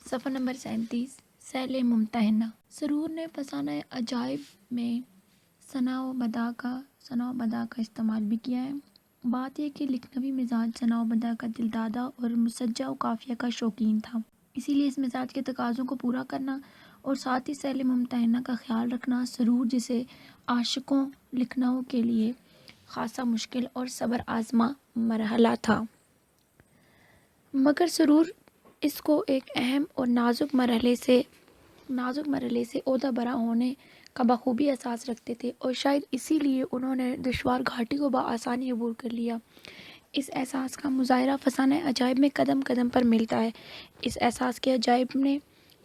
صفحہ number 37 cell ممتحنہ۔ سرور نے فسانہ عجائب میں ثنا و بدا کا استعمال بھی کیا ہے۔ بات یہ کہ لکھنوی مزاج ثنا و بدا کا دلدادہ اور مسجع و قافیہ کا شوقین تھا، اسی لیے اس مزاج کے تقاضوں کو پورا کرنا اور ساتھ ہی سیل ممتحنہ کا خیال رکھنا سرور جسے عاشقوں لکھنؤ کے لیے خاصا مشکل اور صبر آزما مرحلہ تھا، مگر سرور اس کو ایک اہم اور نازک مرحلے سے عہدہ برا ہونے کا بخوبی احساس رکھتے تھے، اور شاید اسی لیے انہوں نے دشوار گھاٹی کو بآسانی عبور کر لیا۔ اس احساس کا مظاہرہ فسانہ عجائب میں قدم قدم پر ملتا ہے۔ اس احساس کے عجائب نے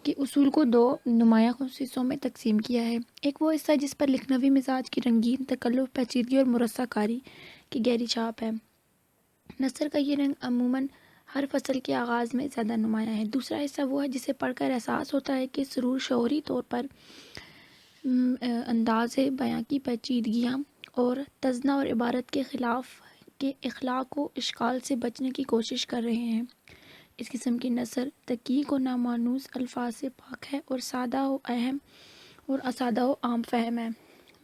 کے اصول کو دو نمایاں حصوں میں تقسیم کیا ہے۔ ایک وہ حصہ جس پر لکھنوی مزاج کی رنگین تکلف، پیچیدگی اور مرصع کاری کی گہری چھاپ ہے۔ نثر کا یہ رنگ عموماً ہر فصل کے آغاز میں زیادہ نمایاں ہے۔ دوسرا حصہ وہ ہے جسے پڑھ کر احساس ہوتا ہے کہ سرور شعوری طور پر انداز بیاں کی پیچیدگیاں اور تزنا اور عبارت کے خلاف کے اخلاق و اشکال سے بچنے کی کوشش کر رہے ہیں۔ اس قسم کی نثر دقیق و نامانوس الفاظ سے پاک ہے اور سادہ و عام فہم ہے۔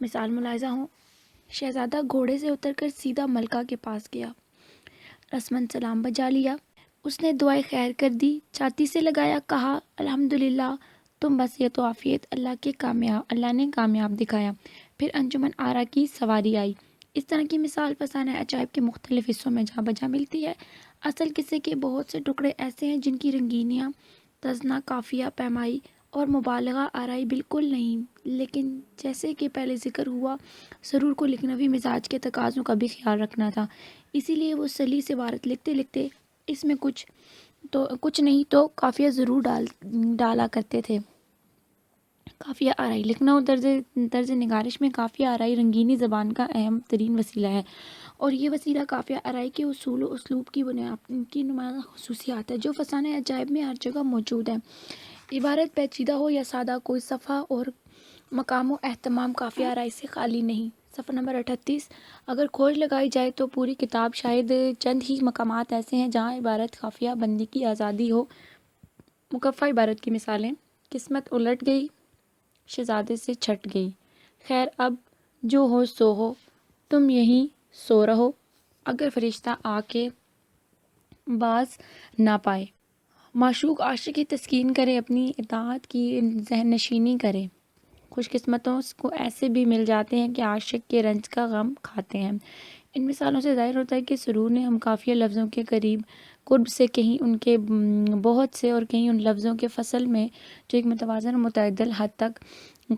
مثال ملاحظہ ہو: شہزادہ گھوڑے سے اتر کر سیدھا ملکہ کے پاس گیا، رسماً سلام بجا لیا، اس نے دعائے خیر کر دی، چھاتی سے لگایا، کہا الحمدللہ تم بصیت و عافیت، اللہ نے کامیاب دکھایا، پھر انجمن آرا کی سواری آئی۔ اس طرح کی مثال فسانہ عجائب کے مختلف حصوں میں جا بجا ملتی ہے۔ اصل قصے کے بہت سے ٹکڑے ایسے ہیں جن کی رنگینیاں، تزنا، قافیہ، پیمائی اور مبالغہ آرائی بالکل نہیں، لیکن جیسے کہ پہلے ذکر ہوا، سرور کو لکھنوی مزاج کے تقاضوں کا بھی خیال رکھنا تھا، اسی لیے وہ سلیس عبارت لکھتے لکھتے اس میں کچھ نہیں تو قافیہ ضرور ڈالا کرتے تھے۔ قافیہ آرائی لکھنؤ طرز نگارش میں قافیہ آرائی رنگینی زبان کا اہم ترین وسیلہ ہے، اور یہ وسیلہ قافیہ آرائی کے اصول و اسلوب کی نمایاں خصوصیات ہے جو فسانہ عجائب میں ہر جگہ موجود ہے۔ عبارت پیچیدہ ہو یا سادہ، کوئی صفحہ اور مقام و اہتمام قافیہ آرائی سے خالی نہیں۔ صفحہ نمبر 38 اگر کھوج لگائی جائے تو پوری کتاب شاید چند ہی مقامات ایسے ہیں جہاں عبارت قافیہ بندی کی آزادی ہو۔ مکفّہ عبارت کی مثالیں: قسمت الٹ گئی، شہزادے سے چھٹ گئی، خیر اب جو ہو سو ہو، تم یہیں سو رہو، اگر فرشتہ آ کے باز نہ پائے، معشوق عاشق کی تسکین کرے، اپنی اطاعت کی ذہن نشینی کرے، خوش قسمتوں کو ایسے بھی مل جاتے ہیں کہ عاشق کے رنج کا غم کھاتے ہیں۔ ان مثالوں سے ظاہر ہوتا ہے کہ سرور نے ہم قافیہ لفظوں کے قرب سے کہیں ان کے بہت سے اور کہیں ان لفظوں کے فصل میں جو ایک متوازن اور متعدل حد تک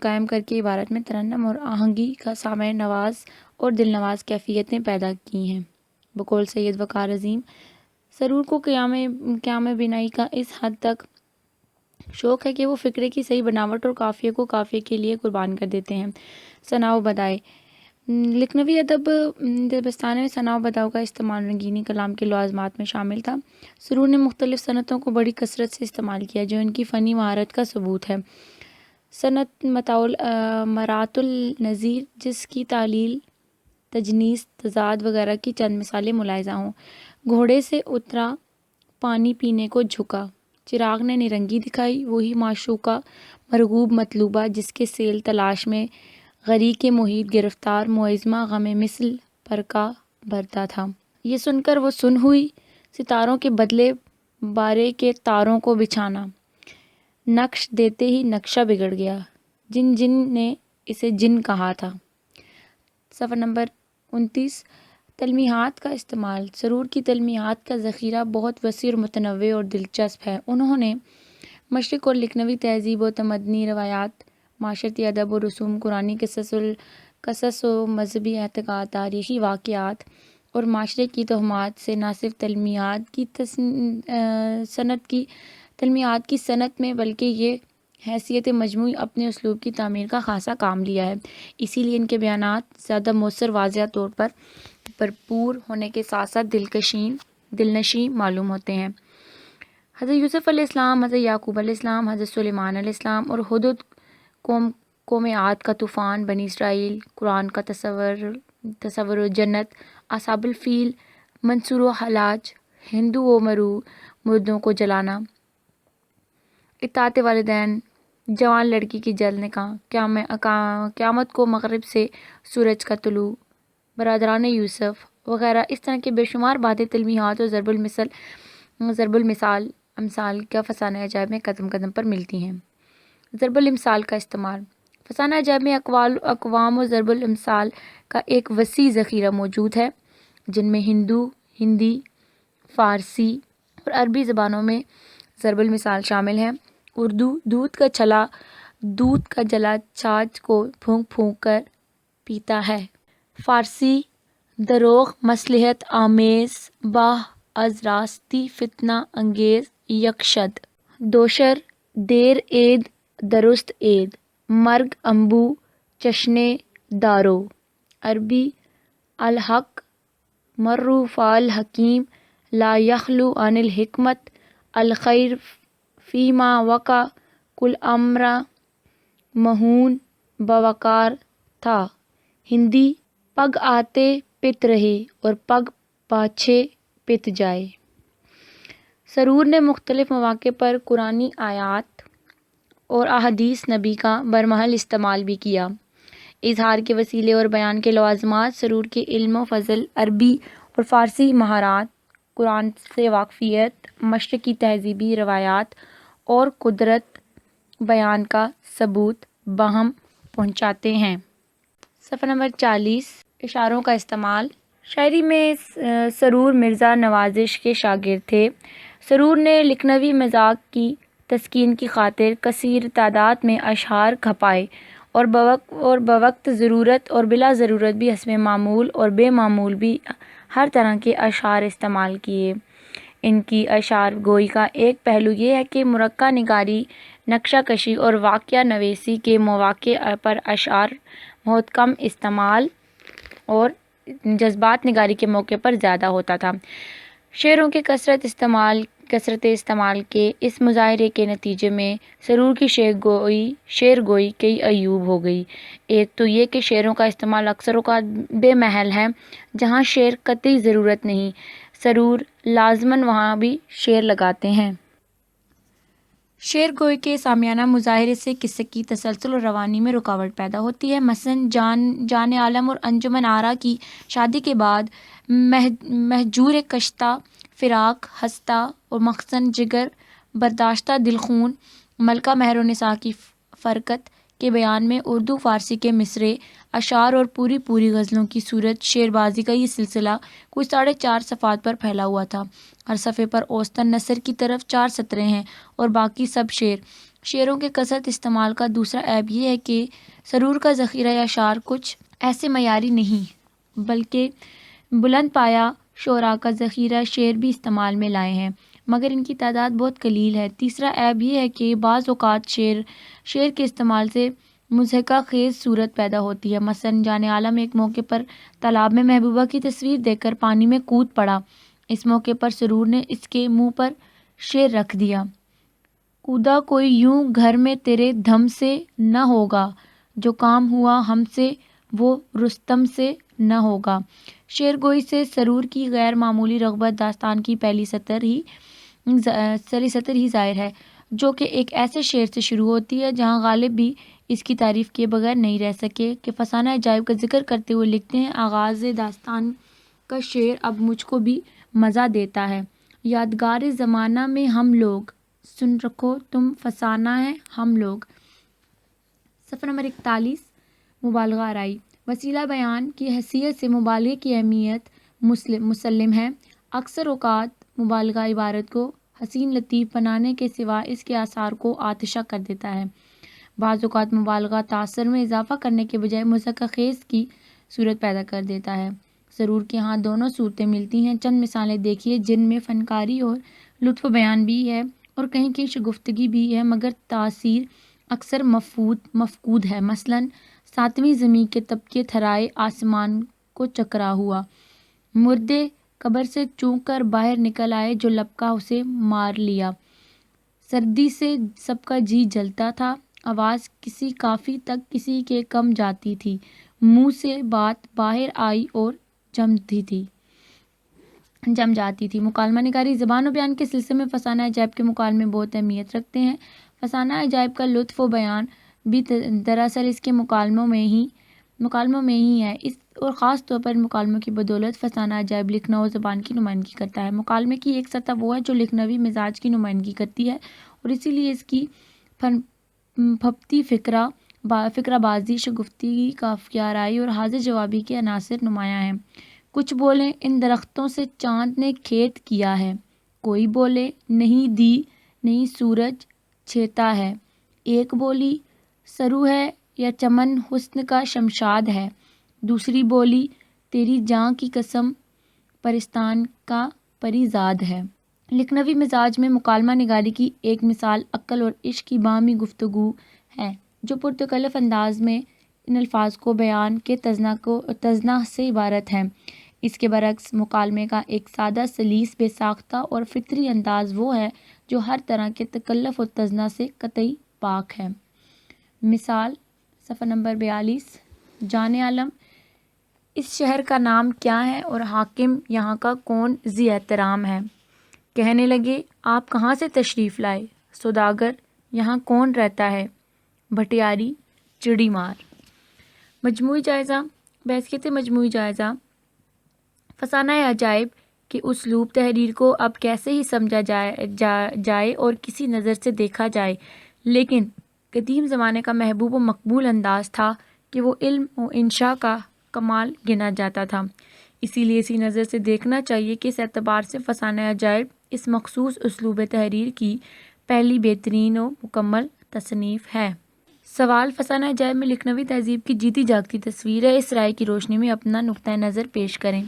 قائم کر کے عبارت میں ترنم اور آہنگی کا سامع نواز اور دل نواز کیفیتیں پیدا کی ہیں۔ بقول سید وقار عظیم، سرور کو قیام بنائی کا اس حد تک شوق ہے کہ وہ فقرے کی صحیح بناوٹ اور قافیے کو قافیے کے لیے قربان کر دیتے ہیں۔ ثنا و بدائے لکھنوی ادب دبستان میں ثنا و بداء کا استعمال رنگینی کلام کے لوازمات میں شامل تھا۔ سرور نے مختلف صنعتوں کو بڑی کثرت سے استعمال کیا جو ان کی فنی مہارت کا ثبوت ہے۔ صنعت مرات النظیر جس کی تعلیل، تجنیس، تضاد وغیرہ کی چند مثالیں ملاحظہ ہوں: گھوڑے سے اترا، پانی پینے کو جھکا، چراغ نے نرنگی دکھائی، وہی معشوقہ مرغوب مطلوبہ جس کے سیل تلاش میں غریق محیط گرفتار، معظمہ غم مثل پر کا بھرتا تھا، یہ سن کر وہ سن ہوئی، ستاروں کے بدلے بارے کے تاروں کو بچھانا، نقش دیتے ہی نقشہ بگڑ گیا، جن نے اسے جن کہا تھا۔ صفحہ نمبر 29 تلمیحات کا استعمال سرور کی تلمیحات کا ذخیرہ بہت وسیع اور متنوع اور دلچسپ ہے۔ انہوں نے مشرق اور لکھنوی تہذیب و تمدنی روایات، معاشرتی ادب و رسوم، قرآنی قصص و مذہبی اعتقاد، تاریخی واقعات اور معاشرے کی توہمات سے نہ صرف تلمیحات کی صنعت میں بلکہ یہ حیثیت مجموعی اپنے اسلوب کی تعمیر کا خاصا کام لیا ہے۔ اسی لیے ان کے بیانات زیادہ مؤثر، واضح طور پر بھرپور ہونے کے ساتھ ساتھ دلنشیں معلوم ہوتے ہیں۔ حضرت یوسف علیہ السلام، حضرت یعقوب علیہ السلام، حضرت سلیمان علیہ السلام اور ہدہد، قوم عاد کا طوفان، بنی اسرائیل، قرآن کا تصور و جنت، اصحاب الفیل، منصور و حلاج، ہندو و مردوں کو جلانا، اطاعت والدین، جوان لڑکی کی جلد نکاح، قیامت کو مغرب سے سورج کا طلوع، برادران یوسف وغیرہ اس طرح کے بے شمار باتیں تلمیحات اور ضرب المثال امثال کا فسانہ عجائب میں قدم قدم پر ملتی ہیں۔ ضرب الامثال کا استعمال۔ فسانہ عجائب میں اقوام و ضرب الامثال کا ایک وسیع ذخیرہ موجود ہے، جن میں ہندی، فارسی اور عربی زبانوں میں ضرب المثال شامل ہیں۔ اردو دودھ کا جلا چھاچھ کو پھونک پھونک کر پیتا ہے۔ فارسی دروغ مصلحت آمیز، باہ از راستی فتنہ انگیز یکشد۔ دوشر دیر عید درست عید، مرگ انبو چشنے دارو۔ عربی الحق مرو فالحکیم لا یخلو عن الحکمت، الخیر فیما وقع کل امر مہون بوقار تھا۔ ہندی پگ آتے پت رہے اور پگ پاچھے پت جائے۔ سرور نے مختلف مواقع پر قرآنی آیات اور احادیث نبی کا برمحل استعمال بھی کیا۔ اظہار کے وسیلے اور بیان کے لوازمات۔ سرور کے علم و فضل، عربی اور فارسی مہارات، قرآن سے واقفیت، مشرقی تہذیبی روایات اور قدرت بیان کا ثبوت باہم پہنچاتے ہیں۔ صفحہ نمبر 40۔ اشاروں کا استعمال۔ شاعری میں سرور مرزا نوازش کے شاگرد تھے۔ سرور نے لکھنوی مزاج کی تسکین کی خاطر کثیر تعداد میں اشعار کھپائے اور بوقت ضرورت اور بلا ضرورت بھی حسب معمول اور بے معمول بھی ہر طرح کے اشعار استعمال کیے۔ ان کی اشعار گوئی کا ایک پہلو یہ ہے کہ مرقع نگاری، نقشہ کشی اور واقعہ نویسی کے مواقع پر اشعار بہت کم استعمال اور جذبات نگاری کے موقع پر زیادہ ہوتا تھا۔ شعروں کے کثرت استعمال کے اس مظاہرے کے نتیجے میں سرور کی شعر گوئی کئی عیوب ہو گئی۔ ایک تو یہ کہ شعروں کا استعمال اکثر اوقات بے محل ہے، جہاں شعر قطعی ضرورت نہیں، سرور لازماً وہاں بھی شعر لگاتے ہیں۔ شعر گوئی کے سامیانہ مظاہرے سے قصے کی تسلسل اور روانی میں رکاوٹ پیدا ہوتی ہے۔ مثلاً جان عالم اور انجمن آرا کی شادی کے بعد مہجور کشتہ فراق ہستہ اور مخزن جگر برداشتہ دل خون ملکہ مہر النساء کی فرقت کے بیان میں اردو فارسی کے مصرعے، اشعار اور پوری غزلوں کی صورت شعر بازی کا یہ سلسلہ کچھ 4.5 صفحات پر پھیلا ہوا تھا۔ ہر صفحے پر اوسطاً نثر کی طرف 4 سطریں ہیں اور باقی سب شعر۔ شعروں کے کثرت استعمال کا دوسرا عیب یہ ہے کہ سرور کا ذخیرہ اشعار کچھ ایسے معیاری نہیں بلکہ بلند پایہ شعراء کا ذخیرہ شعر بھی استعمال میں لائے ہیں، مگر ان کی تعداد بہت قلیل ہے۔ تیسرا عیب یہ ہے کہ بعض اوقات شعر کے استعمال سے مضحکہ خیز صورت پیدا ہوتی ہے۔ مثلاً جان عالم ایک موقع پر تالاب میں محبوبہ کی تصویر دیکھ کر پانی میں کود پڑا۔ اس موقع پر سرور نے اس کے منہ پر شعر رکھ دیا: کودا کوئی یوں گھر میں تیرے دھم سے نہ ہوگا، جو کام ہوا ہم سے وہ رستم سے نہ ہوگا۔ شعر گوئی سے سرور کی غیر معمولی رغبت داستان کی پہلی سطر ہی ظاہر ہے، جو کہ ایک ایسے شعر سے شروع ہوتی ہے جہاں غالب بھی اس کی تعریف کیے بغیر نہیں رہ سکے کہ فسانہ عجائب کا ذکر کرتے ہوئے لکھتے ہیں: آغاز داستان کا شعر اب مجھ کو بھی مزہ دیتا ہے، یادگار زمانہ میں ہم لوگ، سن رکھو تم فسانہ ہے ہم لوگ۔ صفحہ نمبر 41۔ مبالغہ آرائی۔ وسیلہ بیان کی حیثیت سے مبالغے کی اہمیت مسلم ہے۔ اکثر اوقات مبالغہ عبارت کو حسین لطیف بنانے کے سوا اس کے آثار کو آتشہ کر دیتا ہے۔ بعض اوقات مبالغہ تاثر میں اضافہ کرنے کے بجائے مضحکہ خیز کی صورت پیدا کر دیتا ہے۔ سرور کے ہاں دونوں صورتیں ملتی ہیں۔ چند مثالیں دیکھیے جن میں فنکاری اور لطف بیان بھی ہے اور کہیں شگفتگی بھی ہے، مگر تاثیر اکثر مفقود ہے۔ مثلاً 7ویں زمیں کے طبقے تھرائے آسمان کو چکرا ہوا، مردے قبر سے چونک کر باہر نکل آئے، جو لپکا اسے مار لیا۔ سردی سے سب کا جی جلتا تھا، آواز کسی کافی تک کسی کے کم جاتی تھی، منہ سے بات باہر آئی اور جمتی تھی۔ جم جاتی تھی۔ مکالمہ نگاری زبان و بیان کے سلسلے میں فسانہ عجائب کے مکالمے بہت اہمیت رکھتے ہیں۔ فسانہ عجائب کا لطف و بیان بھی دراصل اس کے مکالموں میں ہی ہے، اور خاص طور پر مکالموں کی بدولت فسانہ عجائب لکھنؤ زبان کی نمائندگی کرتا ہے۔ مکالمے کی ایک سطح وہ ہے جو لکھنوی مزاج کی نمائندگی کرتی ہے، اور اسی لیے اس کی پھپتی فقرہ بازی، شگفتگی، قافیہ آرائی اور حاضر جوابی کے عناصر نمایاں ہیں۔ کچھ بولے ان درختوں سے چاند نے کھیت کیا ہے، کوئی بولے نہیں سورج چھیتا ہے، ایک بولی سرو ہے یا چمن حسن کا شمشاد ہے، دوسری بولی تیری جاں کی قسم پرستان کا پری زاد ہے۔ لکھنوی مزاج میں مکالمہ نگاری کی ایک مثال عقل اور عشق کی باہمی گفتگو ہے، جو پرتکلف انداز میں ان الفاظ کو بیان کے تزنا سے عبارت ہے۔ اس کے برعکس مکالمے کا ایک سادہ، سلیس، بے ساختہ اور فطری انداز وہ ہے جو ہر طرح کے تکلف و تزنا سے قطعی پاک ہے۔ مثال صفحہ نمبر 42۔ جان عالم، اس شہر کا نام کیا ہے اور حاکم یہاں کا کون ذی احترام ہے؟ کہنے لگے آپ کہاں سے تشریف لائے؟ سوداگر، یہاں کون رہتا ہے؟ بھٹیاری، چڑی مار۔ مجموعی جائزہ۔ بحثیت مجموعی جائزہ، فسانہ عجائب کے اسلوب تحریر کو اب کیسے ہی سمجھا جائے اور کسی نظر سے دیکھا جائے، لیکن قدیم زمانے کا محبوب و مقبول انداز تھا کہ وہ علم و انشاء کا کمال گنا جاتا تھا۔ اسی لیے اسی نظر سے دیکھنا چاہیے کہ اس اعتبار سے فسانہ عجائب اس مخصوص اسلوب تحریر کی پہلی بہترین و مکمل تصنیف ہے۔ سوال: فسانہ عجائب میں لکھنوی تہذیب کی جیتی جاگتی تصویر ہے، اس رائے کی روشنی میں اپنا نقطۂ نظر پیش کریں۔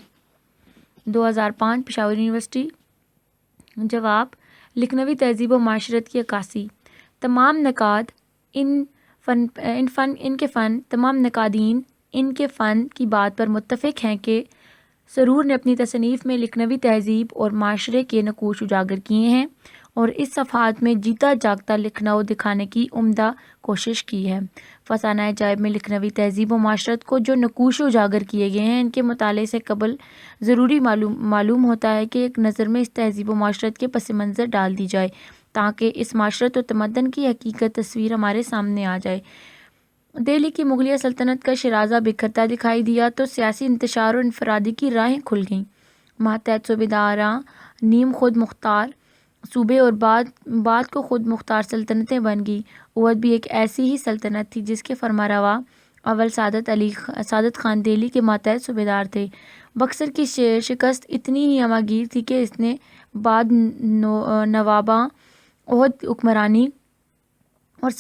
2005 پشاور یونیورسٹی۔ جواب: لکھنوی تہذیب و معاشرت کی عکاسی۔ تمام نقادین ان کے فن کی بات پر متفق ہیں کہ سرور نے اپنی تصنیف میں لکھنوی تہذیب اور معاشرے کے نقوش اجاگر کیے ہیں اور اس صفحات میں جیتا جاگتا لکھنؤ دکھانے کی عمدہ کوشش کی ہے۔ فسانہ عجائب میں لکھنوی تہذیب و معاشرت کو جو نقوش اجاگر کیے گئے ہیں، ان کے مطالعے سے قبل ضروری معلوم ہوتا ہے کہ ایک نظر میں اس تہذیب و معاشرت کے پس منظر ڈال دی جائے تاکہ اس معاشرت و تمدن کی حقیقت تصویر ہمارے سامنے آ جائے۔ دہلی کی مغلیہ سلطنت کا شیرازہ بکھرتا دکھائی دیا تو سیاسی انتشار اور انفرادی کی راہیں کھل گئیں۔ ماتحت صوبیداراں نیم خود مختار صوبے اور بعد کو خود مختار سلطنتیں بن گئیں۔ اودھ بھی ایک ایسی ہی سلطنت تھی جس کے فرمانروا اول سعادت خان دہلی کے ماتحت صوبیدار تھے۔ بکسر کی شکست اتنی ہی ہمہ گیر تھی کہ اس نے بعد نواباں اودھ حکمرانی اور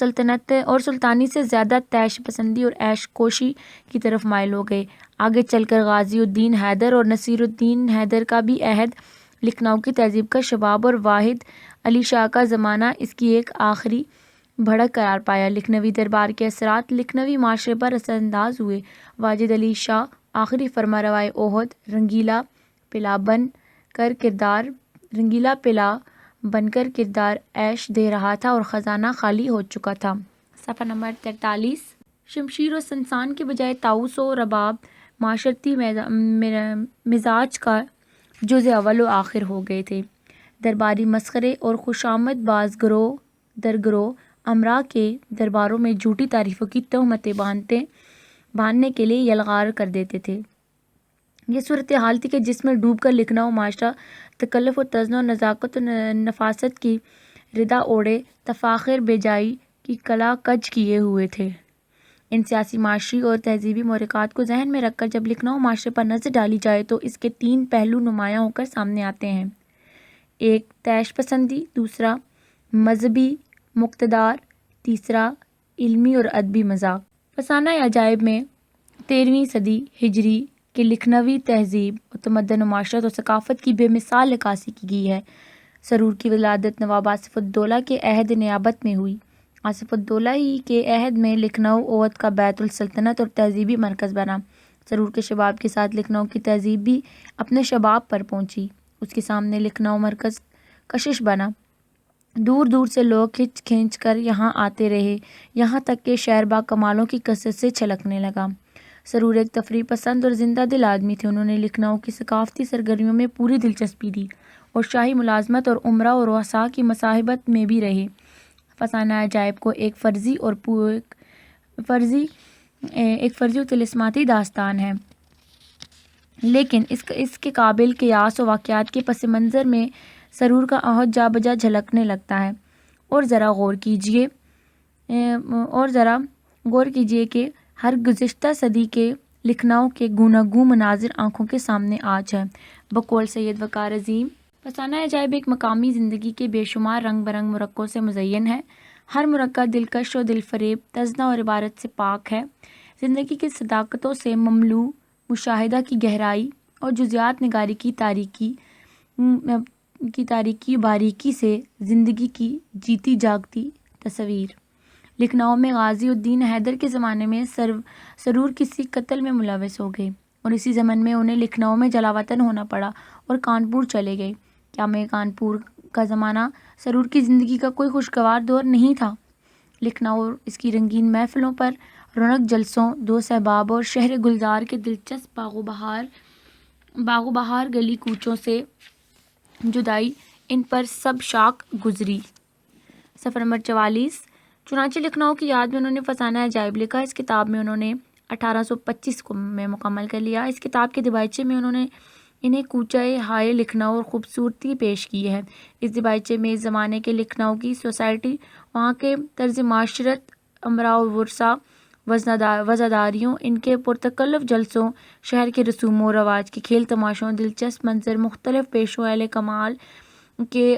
سلطانی سے زیادہ طیش پسندی اور عیش کوشی کی طرف مائل ہو گئے۔ آگے چل کر غازی الدین حیدر اور نصیر الدین حیدر کا بھی عہد، لکھنؤ کی تہذیب کا شباب اور واحد علی شاہ کا زمانہ اس کی ایک آخری بھڑک قرار پایا۔ لکھنوی دربار کے اثرات لکھنوی معاشرے پر اثر انداز ہوئے۔ واجد علی شاہ آخری فرمانروائے اودھ رنگیلا پلا بن کر کردار عیش دے رہا تھا اور خزانہ خالی ہو چکا تھا۔ صفحہ نمبر 43۔ شمشیر و سنسان کے بجائے طاؤس و رباب معاشرتی مزاج کا جز اول و آخر ہو گئے تھے۔ درباری مسخرے اور خوشامد باز گروہ در گروہ امراء کے درباروں میں جھوٹی تعریفوں کی تہمتیں باندھنے کے لیے یلغار کر دیتے تھے۔ یہ صورتحال تھی کہ جس میں ڈوب کر لکھنؤ معاشرہ تکلف و تزنا و نزاکت و نفاست کی ردا اوڑھے تفاخر بیجائی کی کلا کج کیے ہوئے تھے۔ ان سیاسی، معاشی اور تہذیبی محرکات کو ذہن میں رکھ کر جب لکھنؤ معاشرے پر نظر ڈالی جائے تو اس کے 3 پہلو نمایاں ہو کر سامنے آتے ہیں: ایک طیش پسندی، دوسرا مذہبی مقتدار، تیسرا علمی اور ادبی مذاق۔ فسانہ عجائب میں 13ویں صدی ہجری کے لکھنوی تہذیب و تمدن و معاشرت و ثقافت کی بے مثال عکاسی کی گئی ہے۔ سرور کی ولادت نواب آصف الدولہ کے عہد نیابت میں ہوئی۔ آصف الدولہ ہی کے عہد میں لکھنؤ اودھ کا بیت السلطنت اور تہذیبی مرکز بنا۔ سرور کے شباب کے ساتھ لکھنؤ کی تہذیب بھی اپنے شباب پر پہنچی۔ اس کے سامنے لکھنؤ مرکز کشش بنا۔ دور دور سے لوگ کھنچ کر یہاں آتے رہے، یہاں تک کہ شہر با کمالوں کی کثرت سے چھلکنے لگا۔ سرور ایک تفریح پسند اور زندہ دل آدمی تھے. انہوں نے لکھنؤ کی ثقافتی سرگرمیوں میں پوری دلچسپی دی اور شاہی ملازمت اور عمرہ و رؤساء کی مصاحبت میں بھی رہے. فسانہ عجائب کو ایک فرضی و طلسماتی داستان ہے، لیکن اس کے قابل قیاس و واقعات کے پس منظر میں سرور کا عہد جا بجا جھلکنے لگتا ہے. اور ذرا غور کیجیے کہ ہر گزشتہ صدی کے لکھنؤ کے گوناگوں مناظر آنکھوں کے سامنے آج ہے. بقول سید وقار عظیم، فسانہ عجائب ایک مقامی زندگی کے بے شمار رنگ برنگ مرکوں سے مزین ہے. ہر مرکہ دلکش و دلفریب، تزنہ اور عبارت سے پاک ہے، زندگی کی صداقتوں سے مملوء، مشاہدہ کی گہرائی اور جزیات نگاری کی تاریکی باریکی سے زندگی کی جیتی جاگتی تصویر. لکھنؤ میں غازی الدین حیدر کے زمانے میں سرور کسی قتل میں ملوث ہو گئے اور اسی زمن میں انہیں لکھنؤ میں جلاوطن ہونا پڑا اور کانپور چلے گئے. کیا میں کانپور کا زمانہ سرور کی زندگی کا کوئی خوشگوار دور نہیں تھا؟ لکھنؤ اور اس کی رنگین محفلوں پر رونق جلسوں، دو صحباب اور شہر گلزار کے دلچسپ باغ و بہار گلی کوچوں سے جدائی، ان پر سب شاخ گزری. صفحہ نمبر 44. چنانچہ لکھنؤ کی یاد میں انہوں نے فسانہ عجائب لکھا. اس کتاب میں انہوں نے 1825 میں مکمل کر لیا. اس کتاب کے دیباچے میں انہوں نے انہیں کوچہ ہائے لکھنؤ اور خوبصورتی پیش کی ہے. اس دیباچے میں اس زمانے کے لکھنؤ کی سوسائٹی، وہاں کے طرز معاشرت، امراء و ورثاء، وزاداریوں، ان کے پرتکلف جلسوں، شہر کے رسوم و رواج کے کھیل تماشوں، دلچسپ منظر، مختلف پیشوں، اہل کمال کے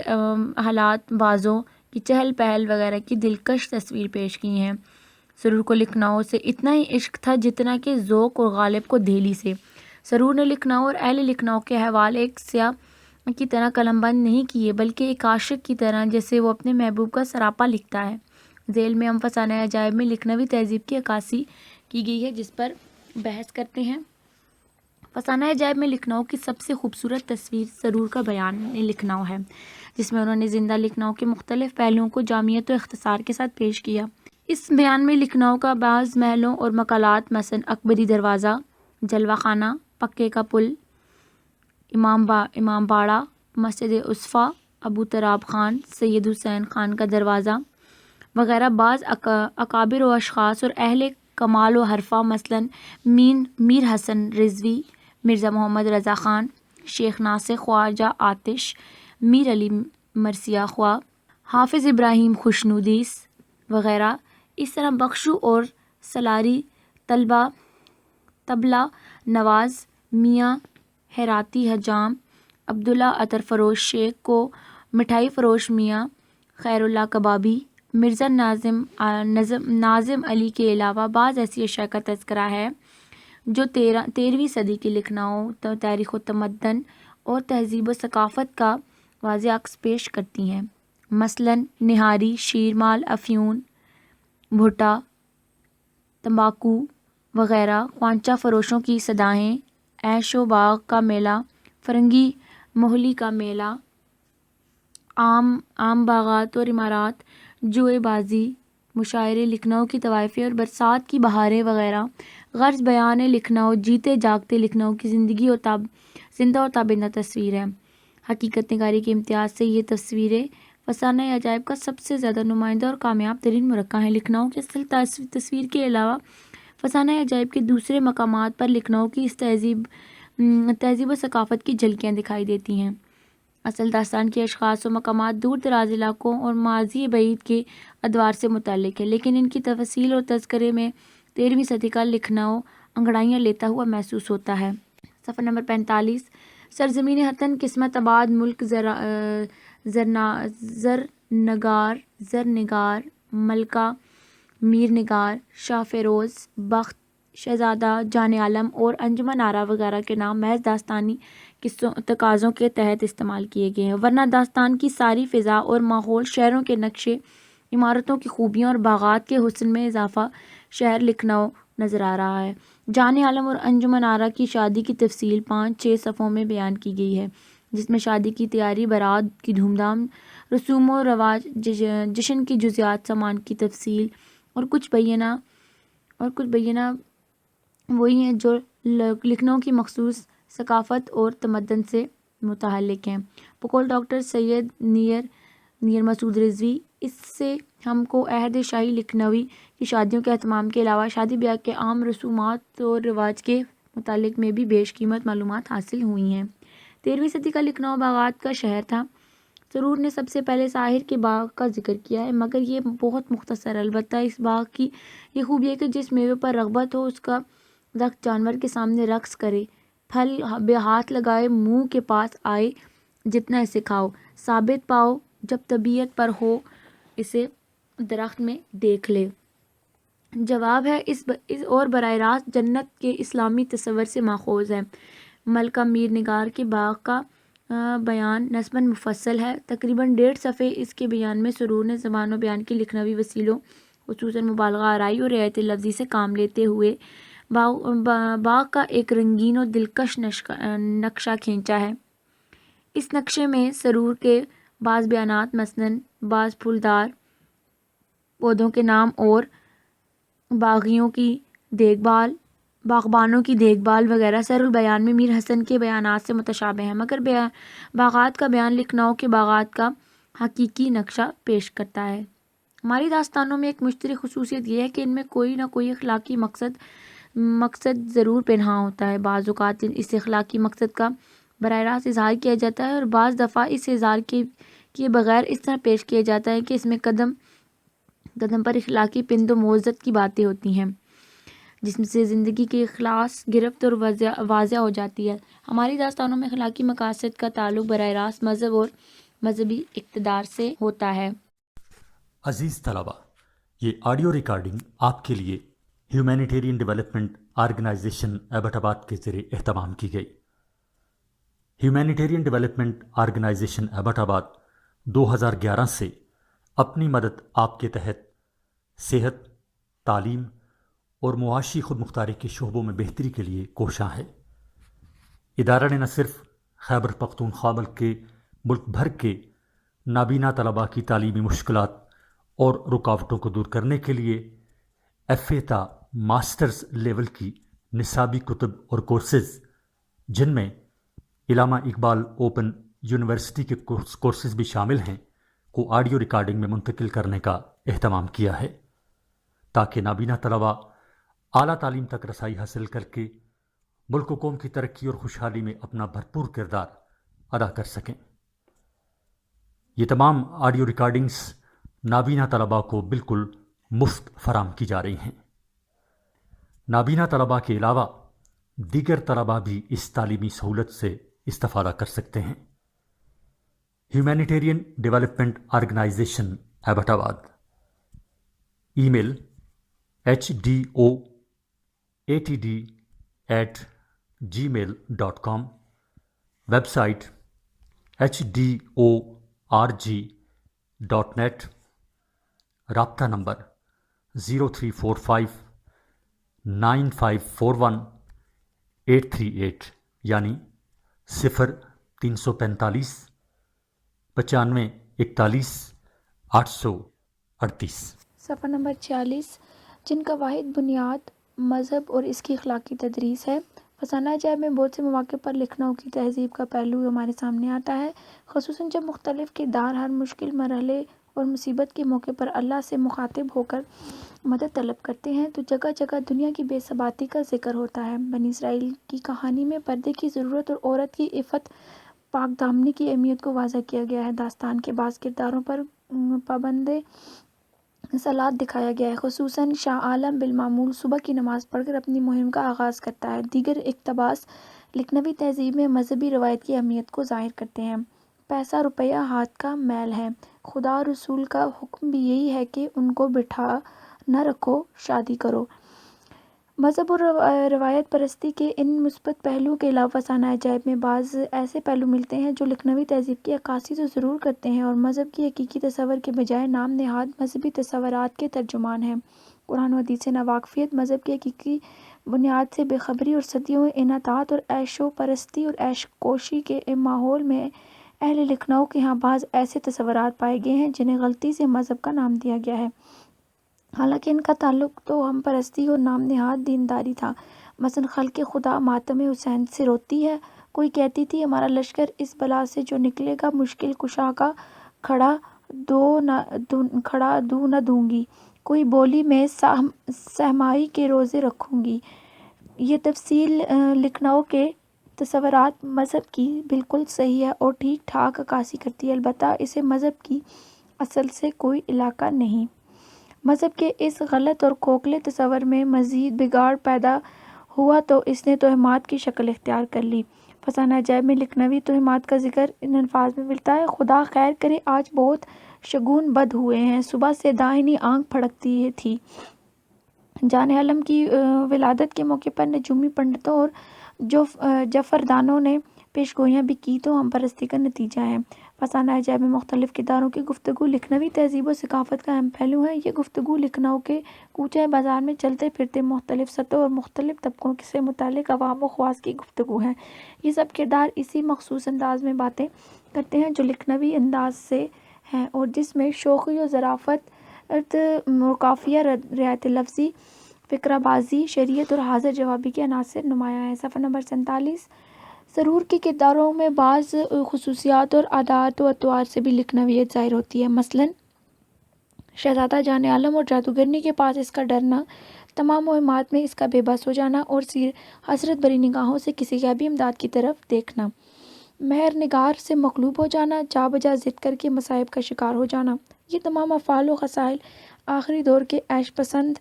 حالات بازوں کی چہل پہل وغیرہ کی دلکش تصویر پیش کی ہیں. سرور کو لکھنؤ سے اتنا ہی عشق تھا جتنا کہ ذوق اور غالب کو دہلی سے. سرور نے لکھنؤ اور اہل لکھنؤ کے احوال ایک سیاح کی طرح قلم بند نہیں کیے، بلکہ ایک عاشق کی طرح جیسے وہ اپنے محبوب کا سراپا لکھتا ہے. ذیل میں ہم فسانہ عجائب میں لکھنوی تہذیب کی عکاسی کی گئی ہے، جس پر بحث کرتے ہیں. فسانہ عجائب میں لکھنؤ کی سب سے خوبصورت تصویر سرور کا بیان لکھنؤ ہے، جس میں انہوں نے زندہ لکھنؤ کے مختلف پہلوؤں کو جامعیت و اختصار کے ساتھ پیش کیا. اس بیان میں لکھنؤ کا بعض محلوں اور مقالات، مثلا اکبری دروازہ، جلوہ خانہ، پکے کا پل، امام باڑہ، مسجد اصفہٰ، ابو تراب خان، سید حسین خان کا دروازہ وغیرہ، بعض اکابر و اشخاص اور اہل کمال و حرفہ، مثلا میر حسن رضوی، مرزا محمد رضا خان، شیخ ناصر، خواجہ آتش، میر علی مرثیہ خواہ، حافظ ابراہیم خوشنودیس وغیرہ. اس طرح بخشو اور سالاری، طبلہ نواز، میاں ہیراتی حجام، عبداللہ عطر فروش شیخ کو، مٹھائی فروش میاں خیر اللہ کبابی، مرزا ناظم علی کے علاوہ بعض ایسی اشیاء کا تذکرہ ہے جو 13ویں صدی کی لکھنؤ تاریخ و تمدن اور تہذیب و ثقافت کا واضح عکس پیش کرتی ہیں. مثلاً نہاری، شیرمال، افیون، بھٹا، تمباکو وغیرہ، خوانچہ فروشوں کی صدائیں، عیش و باغ کا میلہ، فرنگی موہلی کا میلہ، عام باغات اور عمارات، جوئے بازی، مشاعرے، لکھنؤ کی طوائفیں اور برسات کی بہاریں وغیرہ. غرض بیان لکھنؤ جیتے جاگتے لکھنؤ کی زندہ اور تابندہ تصویر ہے. حقیقت نگاری کے امتیاز سے یہ تصویریں فسانہ عجائب کا سب سے زیادہ نمائندہ اور کامیاب ترین مرکہ ہیں. لکھنؤ کی اصل تصویر کے علاوہ فسانہ عجائب کے دوسرے مقامات پر لکھنؤ کی اس تہذیب و ثقافت کی جھلکیاں دکھائی دیتی ہیں. اصل داستان کے اشخاص و مقامات دور دراز علاقوں اور ماضی بعید کے ادوار سے متعلق ہے، لیکن ان کی تفصیل اور تذکرے میں 13ویں صدی کا لکھنؤ انگڑائیاں لیتا ہوا محسوس ہوتا ہے. صفحہ نمبر 45. سرزمین وطن، قسمت آباد، ملک زرنگار، ملکہ میر نگار، شاہ فیروز، بخت، شہزادہ جان عالم اور انجمن آرا وغیرہ کے نام محض داستانی تقاضوں کے تحت استعمال کیے گئے ہیں، ورنہ داستان کی ساری فضا اور ماحول، شہروں کے نقشے، عمارتوں کی خوبیاں اور باغات کے حسن میں اضافہ شہر لکھنؤ نظر آ رہا ہے. جان عالم اور انجمن آرا کی شادی کی تفصیل 5-6 صفحوں میں بیان کی گئی ہے، جس میں شادی کی تیاری، بارات کی دھوم دھام، رسوم و رواج، جشن کی جزیات، سامان کی تفصیل اور کچھ بینہ وہی ہیں جو لکھنؤ کی مخصوص ثقافت اور تمدن سے متعلق ہیں۔ بقول ڈاکٹر سید نیر مسعود رضوی، اس سے ہم کو عہد شاہی لکھنوی کی شادیوں کے اہتمام کے علاوہ شادی بیاہ کے عام رسومات اور رواج کے متعلق میں بھی بیش قیمت معلومات حاصل ہوئی ہیں۔ 13ویں صدی کا لکھنؤ باغات کا شہر تھا۔ سرور نے سب سے پہلے ساحر کے باغ کا ذکر کیا ہے، مگر یہ بہت مختصر۔ البتہ اس باغ کی یہ خوبی ہے کہ جس میوے پر رغبت ہو اس کا درخت جانور کے سامنے رقص کرے، پھل بے ہاتھ لگائے منہ کے پاس آئے، جتنا اسے کھاؤ، ثابت پاؤ جب طبیعت پر ہو اسے درخت میں دیکھ لے۔ جواب ہے اس اور براہ راست جنت کے اسلامی تصور سے ماخوذ ہے۔ ملکہ میر نگار کے باغ کا بیان نسباً مفصل ہے، تقریباً 1.5 صفحے۔ اس کے بیان میں سرور نے زبان و بیان کے لکھنوی وسیلوں خصوصاً مبالغہ آرائی اور رعایت لفظی سے کام لیتے ہوئے باغ کا ایک رنگین اور دلکش نقشہ کھینچا ہے۔ اس نقشے میں سرور کے بعض بیانات مثلاً بعض پھولدار پودوں کے نام اور باغبانوں کی دیکھ بھال وغیرہ سر البیان میں میر حسن کے بیانات سے متشابہ ہیں، مگر باغات کا بیان لکھنؤ کے باغات کا حقیقی نقشہ پیش کرتا ہے۔ ہماری داستانوں میں ایک مشترک خصوصیت یہ ہے کہ ان میں کوئی نہ کوئی اخلاقی مقصد ضرور پنہاں ہوتا ہے۔ بعض اوقات اس اخلاقی مقصد کا براہ راست اظہار کیا جاتا ہے اور بعض دفعہ اس اظہار کیے بغیر اس طرح پیش کیا جاتا ہے کہ اس میں قدم قدم پر اخلاقی پند و موزت کی باتیں ہوتی ہیں، جس میں سے زندگی کی اخلاص گرفت اور واضح ہو جاتی ہے۔ ہماری داستانوں میں اخلاقی مقاصد کا تعلق براہ راست مذہب اور مذہبی اقتدار سے ہوتا ہے۔ عزیز طلبہ، یہ آڈیو ریکارڈنگ آپ کے لیے ہیومینیٹیرین ڈیولپمنٹ آرگنائزیشن ایبٹ آباد کے ذریعے اہتمام کی گئی۔ ہیومینیٹیرین ڈیولپمنٹ آرگنائزیشن ایبٹ آباد 2011 سے اپنی مدد آپ کے تحت صحت، تعلیم اور معاشی خود مختاری کے شعبوں میں بہتری کے لیے کوشاں ہے۔ ادارہ نے نہ صرف خیبر پختونخوا بلکہ ملک بھر کے نابینا طلباء کی تعلیمی مشکلات اور رکاوٹوں کو دور کرنے کے لیے FA تا ماسٹرز لیول کی نصابی کتب اور کورسز، جن میں علامہ اقبال اوپن یونیورسٹی کے کورسز بھی شامل ہیں، کو آڈیو ریکارڈنگ میں منتقل کرنے کا اہتمام کیا ہے، تاکہ نابینا طلباء اعلیٰ تعلیم تک رسائی حاصل کر کے ملک و قوم کی ترقی اور خوشحالی میں اپنا بھرپور کردار ادا کر سکیں۔ یہ تمام آڈیو ریکارڈنگز نابینا طلباء کو بالکل مفت فراہم کی جا رہی ہیں۔ نابینا طلباء کے علاوہ دیگر طلباء بھی اس تعلیمی سہولت سے استفادہ کر سکتے ہیں۔ ہیومینیٹیرین ڈیولپمنٹ آرگنائزیشن ایبٹ آباد، ای میل HDOATD@gmail.com، ویب سائٹ HDORG.net، رابطہ نمبر 0345-9541-838، یعنی 0345 95 41 838۔ صفحہ نمبر 46، جن کا واحد بنیاد مذہب اور اس کی اخلاقی تدریس ہے۔ فسانہ عجائب میں بہت سے مواقع پر لکھنؤ کی تہذیب کا پہلو ہمارے سامنے آتا ہے، خصوصاً جب مختلف کردار ہر مشکل مرحلے اور مصیبت کے موقع پر اللہ سے مخاطب ہو کر مدد طلب کرتے ہیں تو جگہ جگہ دنیا کی بے ثباتی کا ذکر ہوتا ہے۔ بنی اسرائیل کی کہانی میں پردے کی ضرورت اور عورت کی عفت پاک دامنی کی اہمیت کو واضح کیا گیا ہے۔ داستان کے بعض کرداروں پر پابند صلات دکھایا گیا ہے، خصوصاً شاہ عالم بالمعمول صبح کی نماز پڑھ کر اپنی مہم کا آغاز کرتا ہے۔ دیگر اقتباس لکھنوی تہذیب میں مذہبی روایت کی اہمیت کو ظاہر کرتے ہیں۔ پیسہ روپیہ ہاتھ کا میل ہے، خدا اور رسول کا حکم بھی یہی ہے کہ ان کو بٹھا نہ رکھو، شادی کرو۔ مذہب اور روایت پرستی کے ان مثبت پہلوؤں کے علاوہ فسانہ عجائب میں بعض ایسے پہلو ملتے ہیں جو لکھنوی تہذیب کی عکاسی تو ضرور کرتے ہیں اور مذہب کی حقیقی تصور کے بجائے نام نہاد مذہبی تصورات کے ترجمان ہیں۔ قرآن و حدیث سے ناواقفیت، مذہب کی حقیقی بنیاد سے بے خبری اور صدیوں انحطاط اور عیش و پرستی اور عیش کوشی کے ماحول میں اہل لکھنؤ کے ہاں بعض ایسے تصورات پائے گئے ہیں جنہیں غلطی سے مذہب کا نام دیا گیا ہے، حالانکہ ان کا تعلق تو ہم پرستی اور نام نہاد دینداری تھا۔ مثلا خلق خدا ماتم حسین سے روتی ہے، کوئی کہتی تھی ہمارا لشکر اس بلا سے جو نکلے گا مشکل کشا کا کھڑا دو نہ دوں گی، کوئی بولی میں سہمائی کے روزے رکھوں گی۔ یہ تفصیل لکھنؤ کے تصورات مذہب کی بالکل صحیح ہے اور ٹھیک ٹھاک عکاسی کرتی ہے، البتہ اسے مذہب کی اصل سے کوئی علاقہ نہیں۔ مذہب کے اس غلط اور کھوکھلے تصور میں مزید بگاڑ پیدا ہوا تو اس نے توہمات کی شکل اختیار کر لی۔ فسانہ عجائب میں لکھنوی توہمات کا ذکر ان الفاظ میں ملتا ہے: خدا خیر کرے آج بہت شگون بد ہوئے ہیں، صبح سے داہنی آنکھ پھڑکتی تھی۔ جان عالم کی ولادت کے موقع پر نجومی پنڈتوں اور جفردانوں نے پیشگوئیاں بھی کی تو ہم پرستی کا نتیجہ ہے۔ فسانہ عجائب میں مختلف کرداروں کی گفتگو لکھنوی تہذیب و ثقافت کا اہم پہلو ہے۔ یہ گفتگو لکھنؤ کے کوچہ بازار میں چلتے پھرتے مختلف سطحوں اور مختلف طبقوں سے متعلق عوام و خواص کی گفتگو ہے۔ یہ سب کردار اسی مخصوص انداز میں باتیں کرتے ہیں جو لکھنوی انداز سے ہے اور جس میں شوخی و ظرافت، قافیہ، رعایت لفظی، فقرہ بازی، شعریت اور حاضر جوابی کے عناصر نمایاں ہیں۔ صفحہ نمبر 47۔ سرور کے کرداروں میں بعض خصوصیات اور عادات و اطوار سے بھی لکھنویت ظاہر ہوتی ہے۔ مثلاً شہزادہ جان عالم اور جادوگرنی کے پاس اس کا ڈرنا، تمام مہمات میں اس کا بے بس ہو جانا اور حسرت بھری نگاہوں سے کسی غیبی امداد کی طرف دیکھنا، مہر نگار سے مغلوب ہو جانا، جا بجا ضد کر کے مصائب کا شکار ہو جانا، یہ تمام افعال و خصائل آخری دور کے عیش پسند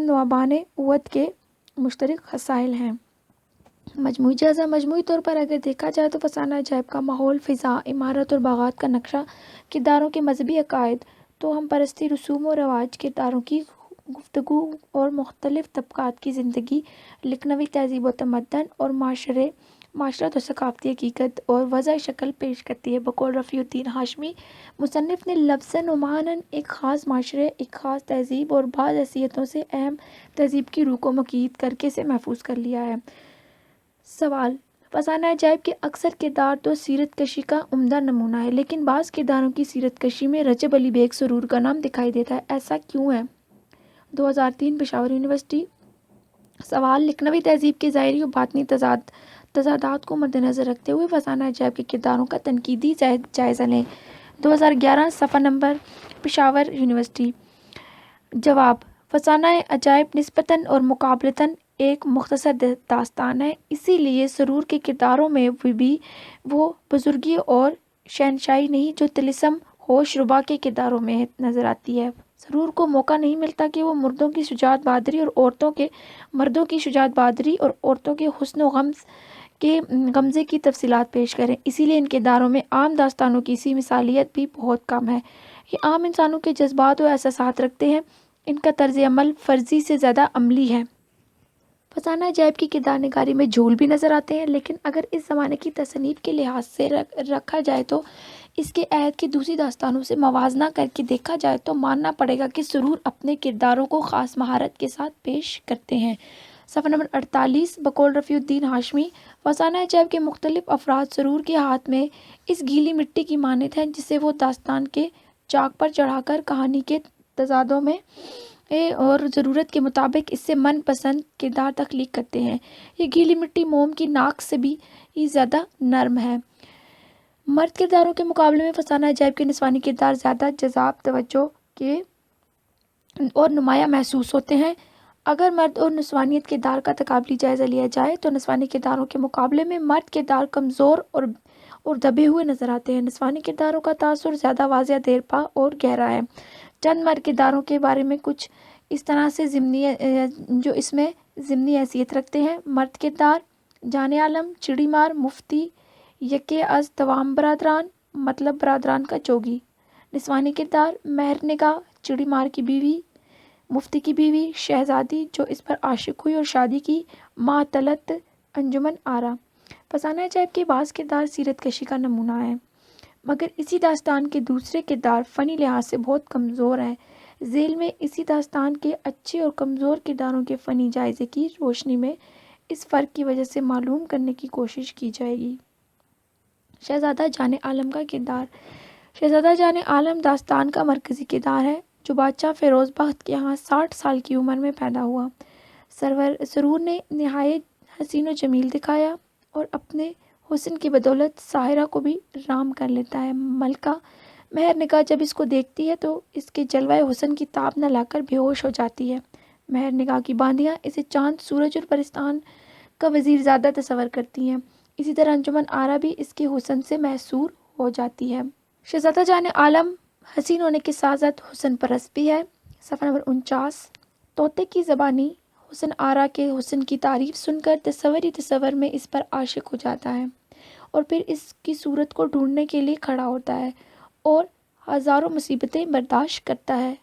نوابان اودھ کے مشترک خصائل ہیں۔ مجموعی جائزہ: مجموعی طور پر اگر دیکھا جائے تو فسانہ عجائب کا ماحول، فضا، عمارت اور باغات کا نقشہ، کرداروں کے مذہبی عقائد، توہم پرستی، رسوم و رواج، کرداروں کی گفتگو اور مختلف طبقات کی زندگی، لکھنوی تہذیب و تمدن اور معاشرت اور ثقافتی حقیقت اور وضع شکل پیش کرتی ہے۔ بقول رفیع الدین ہاشمی، مصنف نے لفظاً و معناً ایک خاص معاشرے، ایک خاص تہذیب اور بعض حیثیتوں سے اہم تہذیب کی روح کو مقید کر کے اسے محفوظ کر لیا ہے۔ سوال: فسانہ عجائب کے اکثر کردار تو سیرت کشی کا عمدہ نمونہ ہیں، لیکن بعض کرداروں کی سیرت کشی میں رجب علی بیگ سرور کا نام دکھائی دیتا ہے، ایسا کیوں ہے؟ 2003 پشاور یونیورسٹی۔ سوال: لکھنوی تہذیب کے ظاہری و باطنی تضادات کو مدنظر رکھتے ہوئے فسانہ عجائب کے کرداروں کا تنقیدی جائزہ لیں۔ 2011 صفحہ نمبر پشاور یونیورسٹی۔ جواب: فسانہ عجائب نسبتاً اور مقابلتاً ایک مختصر داستان ہے، اسی لیے سرور کے کرداروں میں بھی وہ بزرگی اور شہنشاہی نہیں جو طلسم ہوش ربا کے کرداروں میں نظر آتی ہے۔ سرور کو موقع نہیں ملتا کہ وہ مردوں کی شجاعت بہادری اور مردوں کی شجاعت بہادری اور عورتوں کے حسن و غمزے کی تفصیلات پیش کریں، اسی لیے ان کرداروں میں عام داستانوں کی سی مثالیت بھی بہت کم ہے۔ یہ عام انسانوں کے جذبات و احساسات رکھتے ہیں، ان کا طرز عمل فرضی سے زیادہ عملی ہے۔ فسانہ عجائب کی کردار نگاری میں جھول بھی نظر آتے ہیں، لیکن اگر اس زمانے کی تصنیف کے لحاظ سے رکھا جائے تو اس کے عہد کی دوسری داستانوں سے موازنہ کر کے دیکھا جائے تو ماننا پڑے گا کہ سرور اپنے کرداروں کو خاص مہارت کے ساتھ پیش کرتے ہیں۔ صفحہ نمبر 48۔ بقول رفیع الدین ہاشمی، فسانہ عجائب کے مختلف افراد سرور کے ہاتھ میں اس گیلی مٹی کی مانند ہیں جسے وہ داستان کے چاک پر چڑھا کر کہانی کے تضادوں میں اور ضرورت کے مطابق اس سے من پسند کردار تخلیق کرتے ہیں۔ یہ گیلی مٹی موم کی ناک سے بھی زیادہ نرم ہے۔ مرد کرداروں کے مقابلے میں فسانہ عجائب کے نسوانی کردار زیادہ جذاب، توجہ کے اور نمایاں محسوس ہوتے ہیں۔ اگر مرد اور نسوانیت کردار کا تقابلی جائزہ لیا جائے تو نسوانی کرداروں کے مقابلے میں مرد کردار کمزور اور دبے ہوئے نظر آتے ہیں۔ نسوانی کرداروں کا تاثر زیادہ واضح، دیرپا اور گہرا ہے۔ چند مرد کرداروں کے بارے میں کچھ اس طرح سے جو اس میں ضمنی حیثیت رکھتے ہیں: مرد کردار: جان عالم، چڑی مار، مفتی، یکے از تمام برادران، مطلب برادران کا چوگی۔ نسوانی کردار: مہر نگار، چڑی مار کی بیوی، مفتی کی بیوی، شہزادی جو اس پر عاشق ہوئی اور شادی کی، معطلت انجمن آرا۔ فسانہ عجائب کے بعض کردار سیرت کشی کا نمونہ ہیں، مگر اسی داستان کے دوسرے کردار فنی لحاظ سے بہت کمزور ہیں۔ ذیل میں اسی داستان کے اچھے اور کمزور کرداروں کے فنی جائزے کی روشنی میں اس فرق کی وجہ سے معلوم کرنے کی کوشش کی جائے گی۔ شہزادہ جان عالم کا کردار: شہزادہ جان عالم داستان کا مرکزی کردار ہے جو بادشاہ فیروز بخت کے ہاں 60 سال کی عمر میں پیدا ہوا۔ سرور نے نہایت حسین و جمیل دکھایا اور اپنے حسن کی بدولت ساحرہ کو بھی رام کر لیتا ہے۔ ملکہ مہر نگار جب اس کو دیکھتی ہے تو اس کے جلوہ حسن کی تاب نہ لا کر بے ہوش ہو جاتی ہے۔ مہر نگار کی باندیاں اسے چاند، سورج اور پرستان کا وزیر زادہ تصور کرتی ہیں۔ اسی طرح انجمن آرا بھی اس کے حسن سے محصور ہو جاتی ہے۔ شہزادہ جان عالم حسین ہونے کے ساتھ ساتھ حسن پرست بھی ہے۔ صفحہ نمبر 49۔ طوطے کی زبانی حسن آرا کے حسن کی تعریف سن کر تصور میں اس پر عاشق ہو جاتا ہے اور پھر اس کی صورت کو ڈھونڈنے کے لیے کھڑا ہوتا ہے اور ہزاروں مصیبتیں برداشت کرتا ہے۔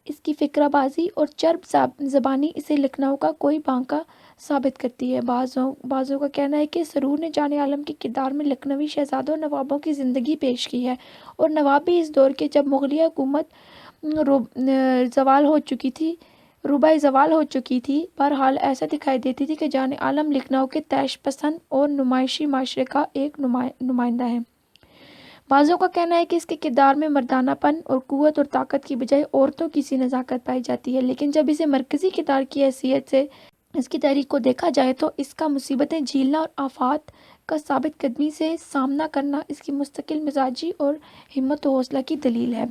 اس کی فقرہ بازی اور چرب زبانی اسے لکھنؤ کا کوئی بانکا ثابت کرتی ہے۔ بعضوں کا کہنا ہے کہ سرور نے جان عالم کے کردار میں لکھنوی شہزادوں اور نوابوں کی زندگی پیش کی ہے، اور نواب بھی اس دور کے جب مغلیہ حکومت روبائے زوال ہو چکی تھی۔ بہرحال ایسا دکھائی دیتی تھی کہ جان عالم لکھنؤ کے طیش پسند اور نمائشی معاشرے کا ایک نمائندہ ہے۔ بعضوں کا کہنا ہے کہ اس کے کردار میں مردانہ پن اور قوت اور طاقت کی بجائے عورتوں کی سی نزاکت پائی جاتی ہے، لیکن جب اسے مرکزی کردار کی حیثیت سے اس کی تحریک کو دیکھا جائے تو اس کا مصیبتیں جھیلنا اور آفات کا ثابت قدمی سے سامنا کرنا اس کی مستقل مزاجی اور ہمت و حوصلہ کی دلیل ہے۔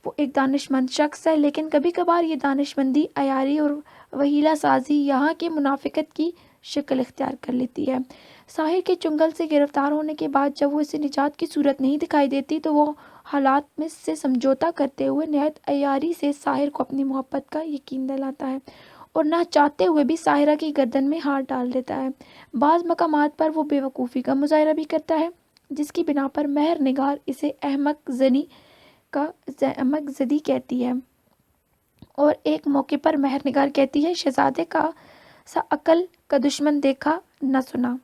وہ ایک دانش مند شخص ہے، لیکن کبھی کبھار یہ دانش مندی عیاری اور وہیلہ سازی یہاں کے منافقت کی شکل اختیار کر لیتی ہے۔ ساحر کے چنگل سے گرفتار ہونے کے بعد جب وہ اسے نجات کی صورت نہیں دکھائی دیتی تو وہ حالات میں سے سمجھوتا کرتے ہوئے نہایت عیاری سے ساحر کو اپنی محبت کا یقین دلاتا ہے اور نہ چاہتے ہوئے بھی ساحرہ کی گردن میں ہاتھ ڈال دیتا ہے۔ بعض مقامات پر وہ بے وقوفی کا مظاہرہ بھی کرتا ہے، جس کی بنا پر مہر نگار اسے احمق زدی کہتی ہے، اور ایک موقع پر مہر نگار کہتی ہے، شہزادے کا سا عقل کا دشمن دیکھا نہ سنا۔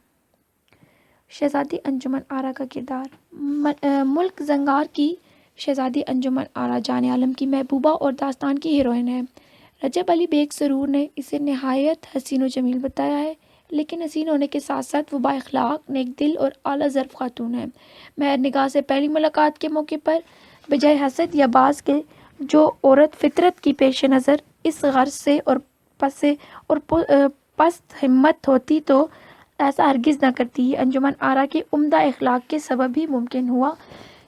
شہزادی انجمن آرا کا کردار۔ ملک زنگار کی شہزادی انجمن آرا جان عالم کی محبوبہ اور داستان کی ہیروئن ہے۔ رجب علی بیگ سرور نے اسے نہایت حسین و جمیل بتایا ہے، لیکن حسین ہونے کے ساتھ ساتھ وہ با اخلاق، نیک دل اور اعلیٰ ظرف خاتون ہے۔ مہر نگار سے پہلی ملاقات کے موقع پر بجائے حسد یا باز کے جو عورت فطرت کی پیش نظر اس غرض سے اور پست ہمت ہوتی تو ایسا ہرگز نہ کرتی۔ یہ انجمن آرا کے عمدہ اخلاق کے سبب ہی ممکن ہوا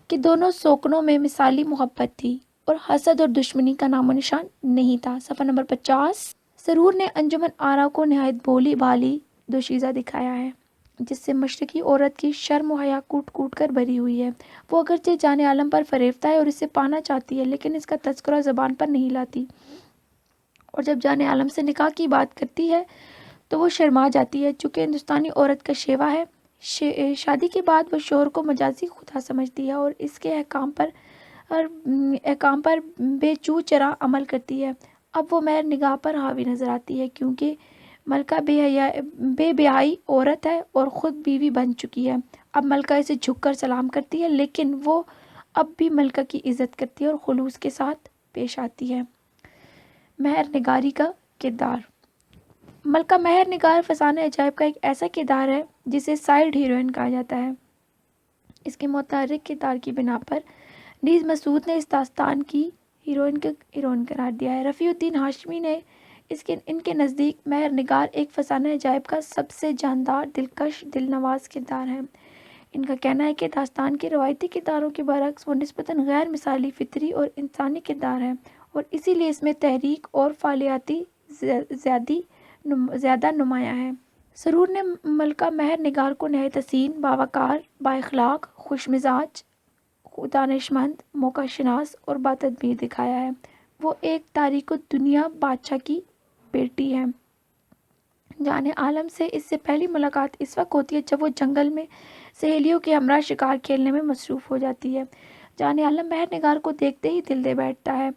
کہ دونوں سوکنوں میں مثالی محبت تھی اور حسد اور دشمنی کا نام و نشان نہیں تھا۔ صفحہ نمبر 50۔ سرور نے انجمن آرا کو نہایت بھولی بھالی دوشیزہ دکھایا ہے، جس سے مشرقی عورت کی شرم و حیا کوٹ کوٹ کر بھری ہوئی ہے۔ وہ اگرچہ جان عالم پر فریفتہ ہے اور اسے پانا چاہتی ہے، لیکن اس کا تذکرہ زبان پر نہیں لاتی، اور جب جان عالم سے نکاح کی بات کرتی ہے تو وہ شرما جاتی ہے۔ چونکہ ہندوستانی عورت کا شیوا ہے، شادی کے بعد وہ شوہر کو مجازی خدا سمجھتی ہے اور اس کے احکام پر بے چو چرا عمل کرتی ہے۔ اب وہ مہر نگار پر حاوی نظر آتی ہے، کیونکہ ملکہ بے بیائی عورت ہے اور خود بیوی بن چکی ہے۔ اب ملکہ اسے جھک کر سلام کرتی ہے، لیکن وہ اب بھی ملکہ کی عزت کرتی ہے اور خلوص کے ساتھ پیش آتی ہے۔ مہر نگاری کا کردار۔ ملکہ مہر نگار فسانہ عجائب کا ایک ایسا کردار ہے جسے سائیڈ ہیروئن کہا جاتا ہے۔ اس کے متحرک کردار کی بنا پر نیز مسعود نے اس داستان کی ہیروئن قرار دیا ہے۔ رفیع الدین ہاشمی نے ان کے نزدیک مہر نگار ایک فسانہ عجائب کا سب سے جاندار، دلکش، دل نواز کردار ہے۔ ان کا کہنا ہے کہ داستان کے روایتی کرداروں کے برعکس وہ نسبتاً غیر مثالی، فطری اور انسانی کردار ہے، اور اسی لیے اس میں تحریک اور فعالیتی زیادہ نمایاں ہے۔ سرور نے ملکہ مہر نگار کو نہایت حسین، باوقار، با اخلاق، خوش مزاج، دانش مند، موقع شناس اور باتدبیر دکھایا ہے۔ وہ ایک تاریک الدنیا بادشاہ کی بیٹی ہے۔ جان عالم سے اس سے پہلی ملاقات اس وقت ہوتی ہے جب وہ جنگل میں سہیلیوں کے ہمراہ شکار کھیلنے میں مصروف ہو جاتی ہے۔ جان عالم مہر نگار کو دیکھتے ہی دل دے بیٹھتا ہے۔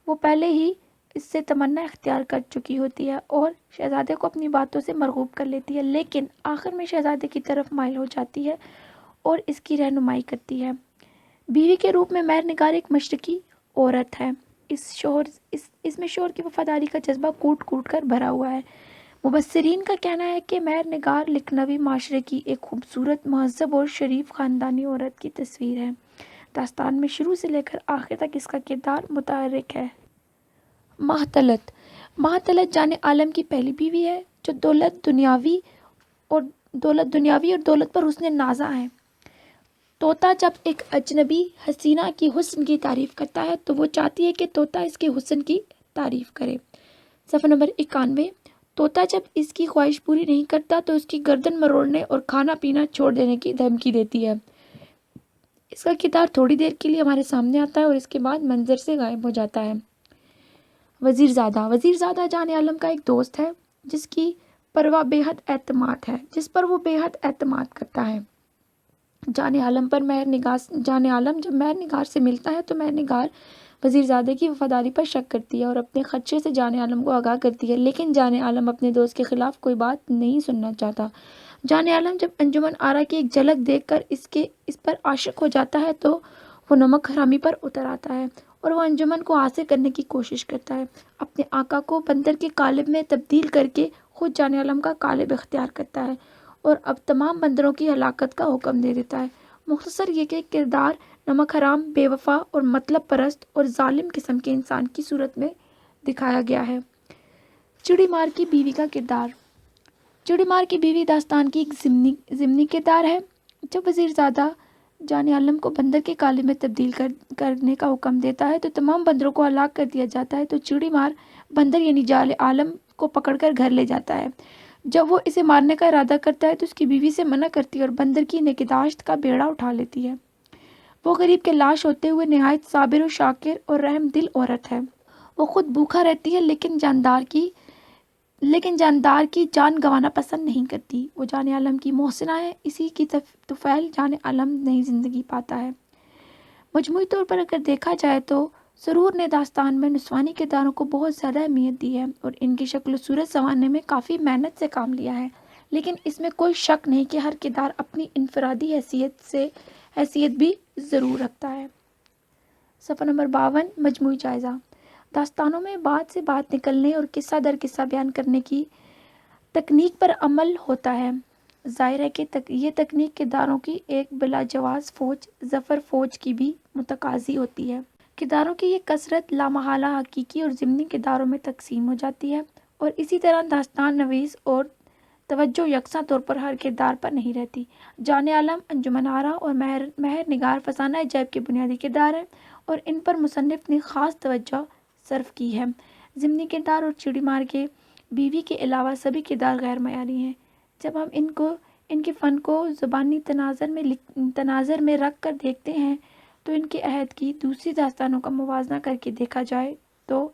وہ پہلے ہی اس سے تمنا اختیار کر چکی ہوتی ہے اور شہزادے کو اپنی باتوں سے مرغوب کر لیتی ہے، لیکن آخر میں شہزادے کی طرف مائل ہو جاتی ہے اور اس کی رہنمائی کرتی ہے۔ بیوی کے روپ میں مہر نگار ایک مشرقی عورت ہے۔ اس میں شوہر کی وفاداری کا جذبہ کوٹ کوٹ کر بھرا ہوا ہے۔ مبصرین کا کہنا ہے کہ مہر نگار لکھنوی معاشرے کی ایک خوبصورت، مہذب اور شریف خاندانی عورت کی تصویر ہے۔ داستان میں شروع سے لے کر آخر تک اس کا کردار متحرک ہے۔ ماہطلعت مہتلت جان عالم کی پہلی بیوی ہے جو دولت دنیاوی اور دولت پر حسن نازا ہے۔ طوطا جب ایک اجنبی حسینہ کی حسن کی تعریف کرتا ہے تو وہ چاہتی ہے کہ طوطا اس کے حسن کی تعریف کرے۔ صفحہ نمبر 91۔ طوطا جب اس کی خواہش پوری نہیں کرتا تو اس کی گردن مروڑنے اور کھانا پینا چھوڑ دینے کی دھمکی دیتی ہے۔ اس کا کردار تھوڑی دیر کے لیے ہمارے سامنے آتا ہے اور اس کے بعد منظر سے غائب ہو جاتا ہے۔ وزیر زادہ جان عالم کا ایک دوست ہے جس پر وہ بے حد اعتماد کرتا ہے۔ جان عالم جب مہر نگار سے ملتا ہے تو مہر نگار وزیر زادے کی وفاداری پر شک کرتی ہے اور اپنے خدشے سے جان عالم کو آگاہ کرتی ہے، لیکن جان عالم اپنے دوست کے خلاف کوئی بات نہیں سننا چاہتا۔ جان عالم جب انجمن آرا کی ایک جھلک دیکھ کر اس پر عاشق ہو جاتا ہے تو وہ نمک حرامی پر اتر آتا ہے اور وہ انجمن کو حاصل کرنے کی کوشش کرتا ہے۔ اپنے آقا کو بندر کے قالب میں تبدیل کر کے خود جان عالم کا قالب اختیار کرتا ہے اور اب تمام بندروں کی ہلاکت کا حکم دے دیتا ہے۔ مختصر یہ کہ کردار نمک حرام، بے وفا اور مطلب پرست اور ظالم قسم کے انسان کی صورت میں دکھایا گیا ہے۔ چڑی مار کی بیوی کا کردار۔ چڑی مار کی بیوی داستان کی ایک ضمنی کردار ہے۔ جب وزیر زادہ جان عالم کو بندر کے قالب میں تبدیل کرنے کا حکم دیتا ہے تو تمام بندروں کو ہلاک کر دیا جاتا ہے تو چڑی مار بندر یعنی جان عالم کو پکڑ کر گھر لے جاتا ہے۔ جب وہ اسے مارنے کا ارادہ کرتا ہے تو اس کی بیوی سے منع کرتی ہے اور بندر کی نگہداشت کا بیڑا اٹھا لیتی ہے۔ وہ غریب کے لاش ہوتے ہوئے نہایت صابر و شاکر اور رحم دل عورت ہے۔ وہ خود بھوکا رہتی ہے لیکن جاندار کی جان گنوانا پسند نہیں کرتی۔ وہ جان عالم کی محسنہ ہے، اسی کی طفیل جان عالم نئی زندگی پاتا ہے۔ مجموعی طور پر اگر دیکھا جائے تو سرور نے داستان میں نسوانی کرداروں کو بہت زیادہ اہمیت دی ہے اور ان کی شکل و صورت سنوارنے میں کافی محنت سے کام لیا ہے، لیکن اس میں کوئی شک نہیں کہ ہر کردار اپنی انفرادی حیثیت بھی ضرور رکھتا ہے۔ صفحہ نمبر 52۔ مجموعی جائزہ۔ داستانوں میں بات سے بات نکلنے اور قصہ در قصہ بیان کرنے کی تکنیک پر عمل ہوتا ہے۔ ظاہر ہے کہ یہ تکنیک کرداروں کی ایک بلا جواز فوج، ظفر فوج کی بھی متقاضی ہوتی ہے۔ کرداروں کی یہ کثرت لامحالہ حقیقی اور ضمنی کرداروں میں تقسیم ہو جاتی ہے اور اسی طرح داستان نویس اور توجہ یکساں طور پر ہر کردار پر نہیں رہتی۔ جان عالم، انجمن آرا اور مہر نگار فسانہ عجائب کے بنیادی کردار ہیں اور ان پر مصنف نے خاص توجہ صرف کی ہے۔ ضمنی کردار اور چڑی مار کے بیوی کے علاوہ سبھی کردار غیر معیاری ہیں۔ جب ہم ان کے فن کو زبانی تناظر میں رکھ کر دیکھتے ہیں تو ان کے عہد کی دوسری داستانوں کا موازنہ کر کے دیکھا جائے تو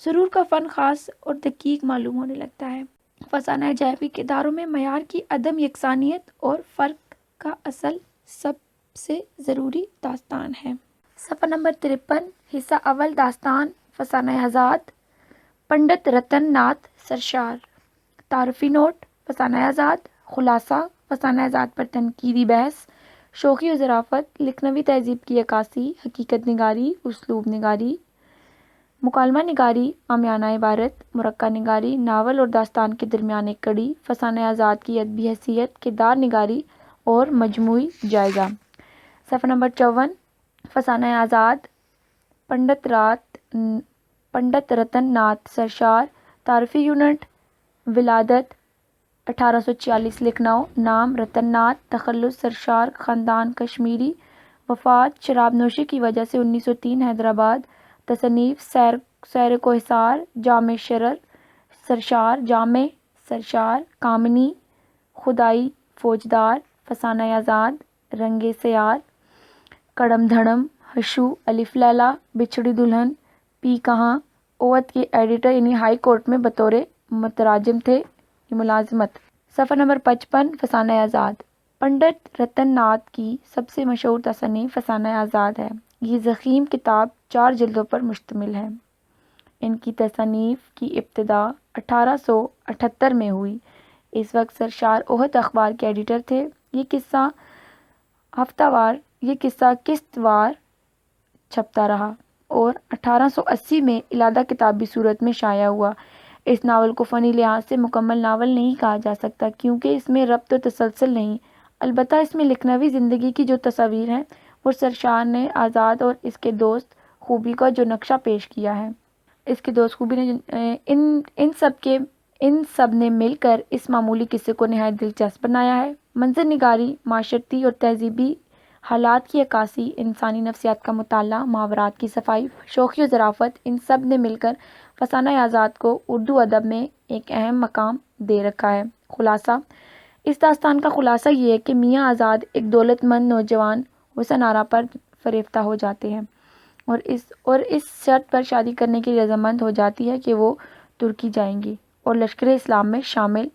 سرور کا فن خاص اور دقیق معلوم ہونے لگتا ہے۔ فسانہ عجائب کے کرداروں میں معیار کی عدم یکسانیت اور فرق کا اصل سب سے ضروری داستان ہے۔ صفحہ نمبر 53۔ حصہ اول داستان فسانہ آزاد، پنڈت رتن ناتھ سرشار۔ تعارفی نوٹ: فسانہ آزاد خلاصہ: فسانہ آزاد پر تنقیدی بحث، شوخی و ظرافت، لکھنوی تہذیب کی عکاسی، حقیقت نگاری، اسلوب نگاری، مکالمہ نگاری، عامیانہ عبارت، مرقع نگاری، ناول اور داستان کے درمیان ایک کڑی، فسانہ آزاد کی ادبی حیثیت، کردار نگاری اور مجموعی جائزہ۔ صفحہ نمبر 54۔ فسانہ آزاد، پنڈت رتن ناتھ سرشار۔ تعارفی یونٹ: ولادت 1846 لکھنؤ، نام رتن ناتھ، تخلص سرشار، خاندان کشمیری، وفات شراب نوشی کی وجہ سے 1903 حیدرآباد۔ تصنیف: سیر کوہسار، جامع سرشار، کامنی، خدائی فوجدار، فسانہ آزاد، رنگ سیار، کڑم دھڑم، ہشو، الف لیلا، بچھڑی دلہن، پی کہاں۔ اوت کے ایڈیٹر یعنی ہائی کورٹ میں بطور متراجم تھے، ملازمت۔ صفحہ نمبر 55۔ فسانہ آزاد، پنڈت رتن ناتھ کی سب سے مشہور تصنیف فسانہ آزاد ہے۔ یہ ضخیم کتاب 4 جلدوں پر مشتمل ہے۔ ان کی تصنیف کی ابتدا 1878 میں ہوئی۔ اس وقت سرشار اوت اخبار کے ایڈیٹر تھے۔ یہ قصہ قسط وار چھپتا رہا اور 1880 میں علادہ کتابی صورت میں شائع ہوا۔ اس ناول کو فنی لحاظ سے مکمل ناول نہیں کہا جا سکتا کیونکہ اس میں ربط و تسلسل نہیں، البتہ اس میں لکھنوی زندگی کی جو تصاویر ہیں وہ سرشار نے آزاد اور اس کے دوست خوبی کا جو نقشہ پیش کیا ہے اس کے دوست خوبی نے ان سب نے مل کر اس معمولی قصے کو نہایت دلچسپ بنایا ہے۔ منظر نگاری، معاشرتی اور تہذیبی حالات کی عکاسی، انسانی نفسیات کا مطالعہ، محاورات کی صفائی، شوخی و ظرافت، ان سب نے مل کر فسانہ آزاد کو اردو ادب میں ایک اہم مقام دے رکھا ہے۔ خلاصہ، اس داستان کا خلاصہ یہ ہے کہ میاں آزاد ایک دولت مند نوجوان حسن آرا پر فریفتہ ہو جاتے ہیں اور اس شرط پر شادی کرنے کی رضامند ہو جاتی ہے کہ وہ ترکی جائیں گی اور لشکر اسلام میں شامل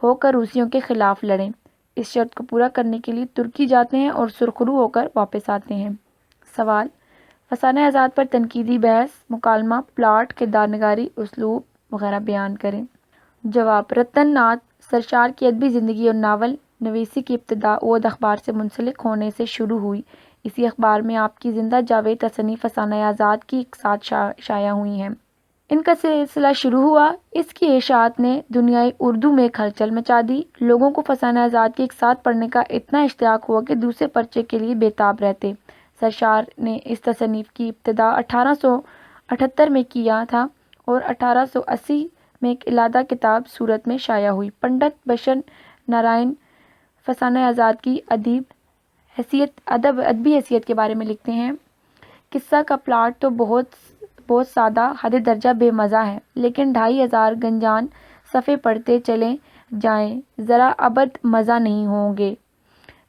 ہو کر روسیوں کے خلاف لڑیں۔ اس شرط کو پورا کرنے کے لیے ترکی جاتے ہیں اور سرخرو ہو کر واپس آتے ہیں۔ سوال: فسانہ آزاد پر تنقیدی بحث، مکالمہ، پلاٹ، کردار نگاری، اسلوب وغیرہ بیان کریں۔ جواب: رتن ناتھ سرشار کی ادبی زندگی اور ناول نویسی کی ابتدا اودھ اخبار سے منسلک ہونے سے شروع ہوئی۔ اسی اخبار میں آپ کی زندہ جاوید تصانیف فسانہ آزاد کی ایک ساتھ شائع ہوئی ہیں۔ ان کا سلسلہ شروع ہوا۔ اس کی اشاعت نے دنیائے اردو میں ایک ہلچل مچا دی۔ لوگوں کو فسانہ آزاد کے ایک ساتھ پڑھنے کا اتنا اشتیاق ہوا کہ دوسرے پرچے کے لیے بےتاب رہتے۔ سرشار نے اس تصنیف کی ابتدا 1878 میں کیا تھا اور 1880 میں ایک علیحدہ کتاب صورت میں شائع ہوئی۔ پنڈت بشر نارائن فسانہ آزاد کی ادبی حیثیت کے بارے میں لکھتے ہیں: قصہ کا پلاٹ تو بہت سادہ، حد درجہ بے مزہ ہے، لیکن 2500 گنجان صفحے پڑھتے چلے جائیں ذرا ابد مزہ نہیں ہوں گے،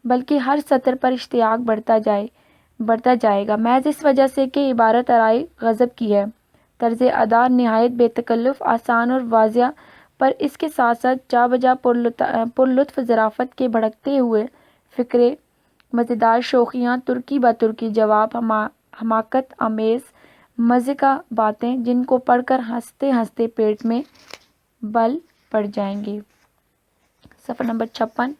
بلکہ ہر سطر پر اشتیاق بڑھتا جائے گا، محض اس وجہ سے کہ عبارت آرائی غضب کی ہے۔ طرز ادا نہایت بے تکلف، آسان اور واضح، پر اس کے ساتھ ساتھ جا بجا پر لطف ظرافت کے بھڑکتے ہوئے فقرے، مزیدار شوخیاں، ترکی با ترکی جواب، حماقت آمیز مزے کا باتیں جن کو پڑھ کر ہنستے ہنستے پیٹ میں بل پڑ جائیں گے۔ صفحہ نمبر 56۔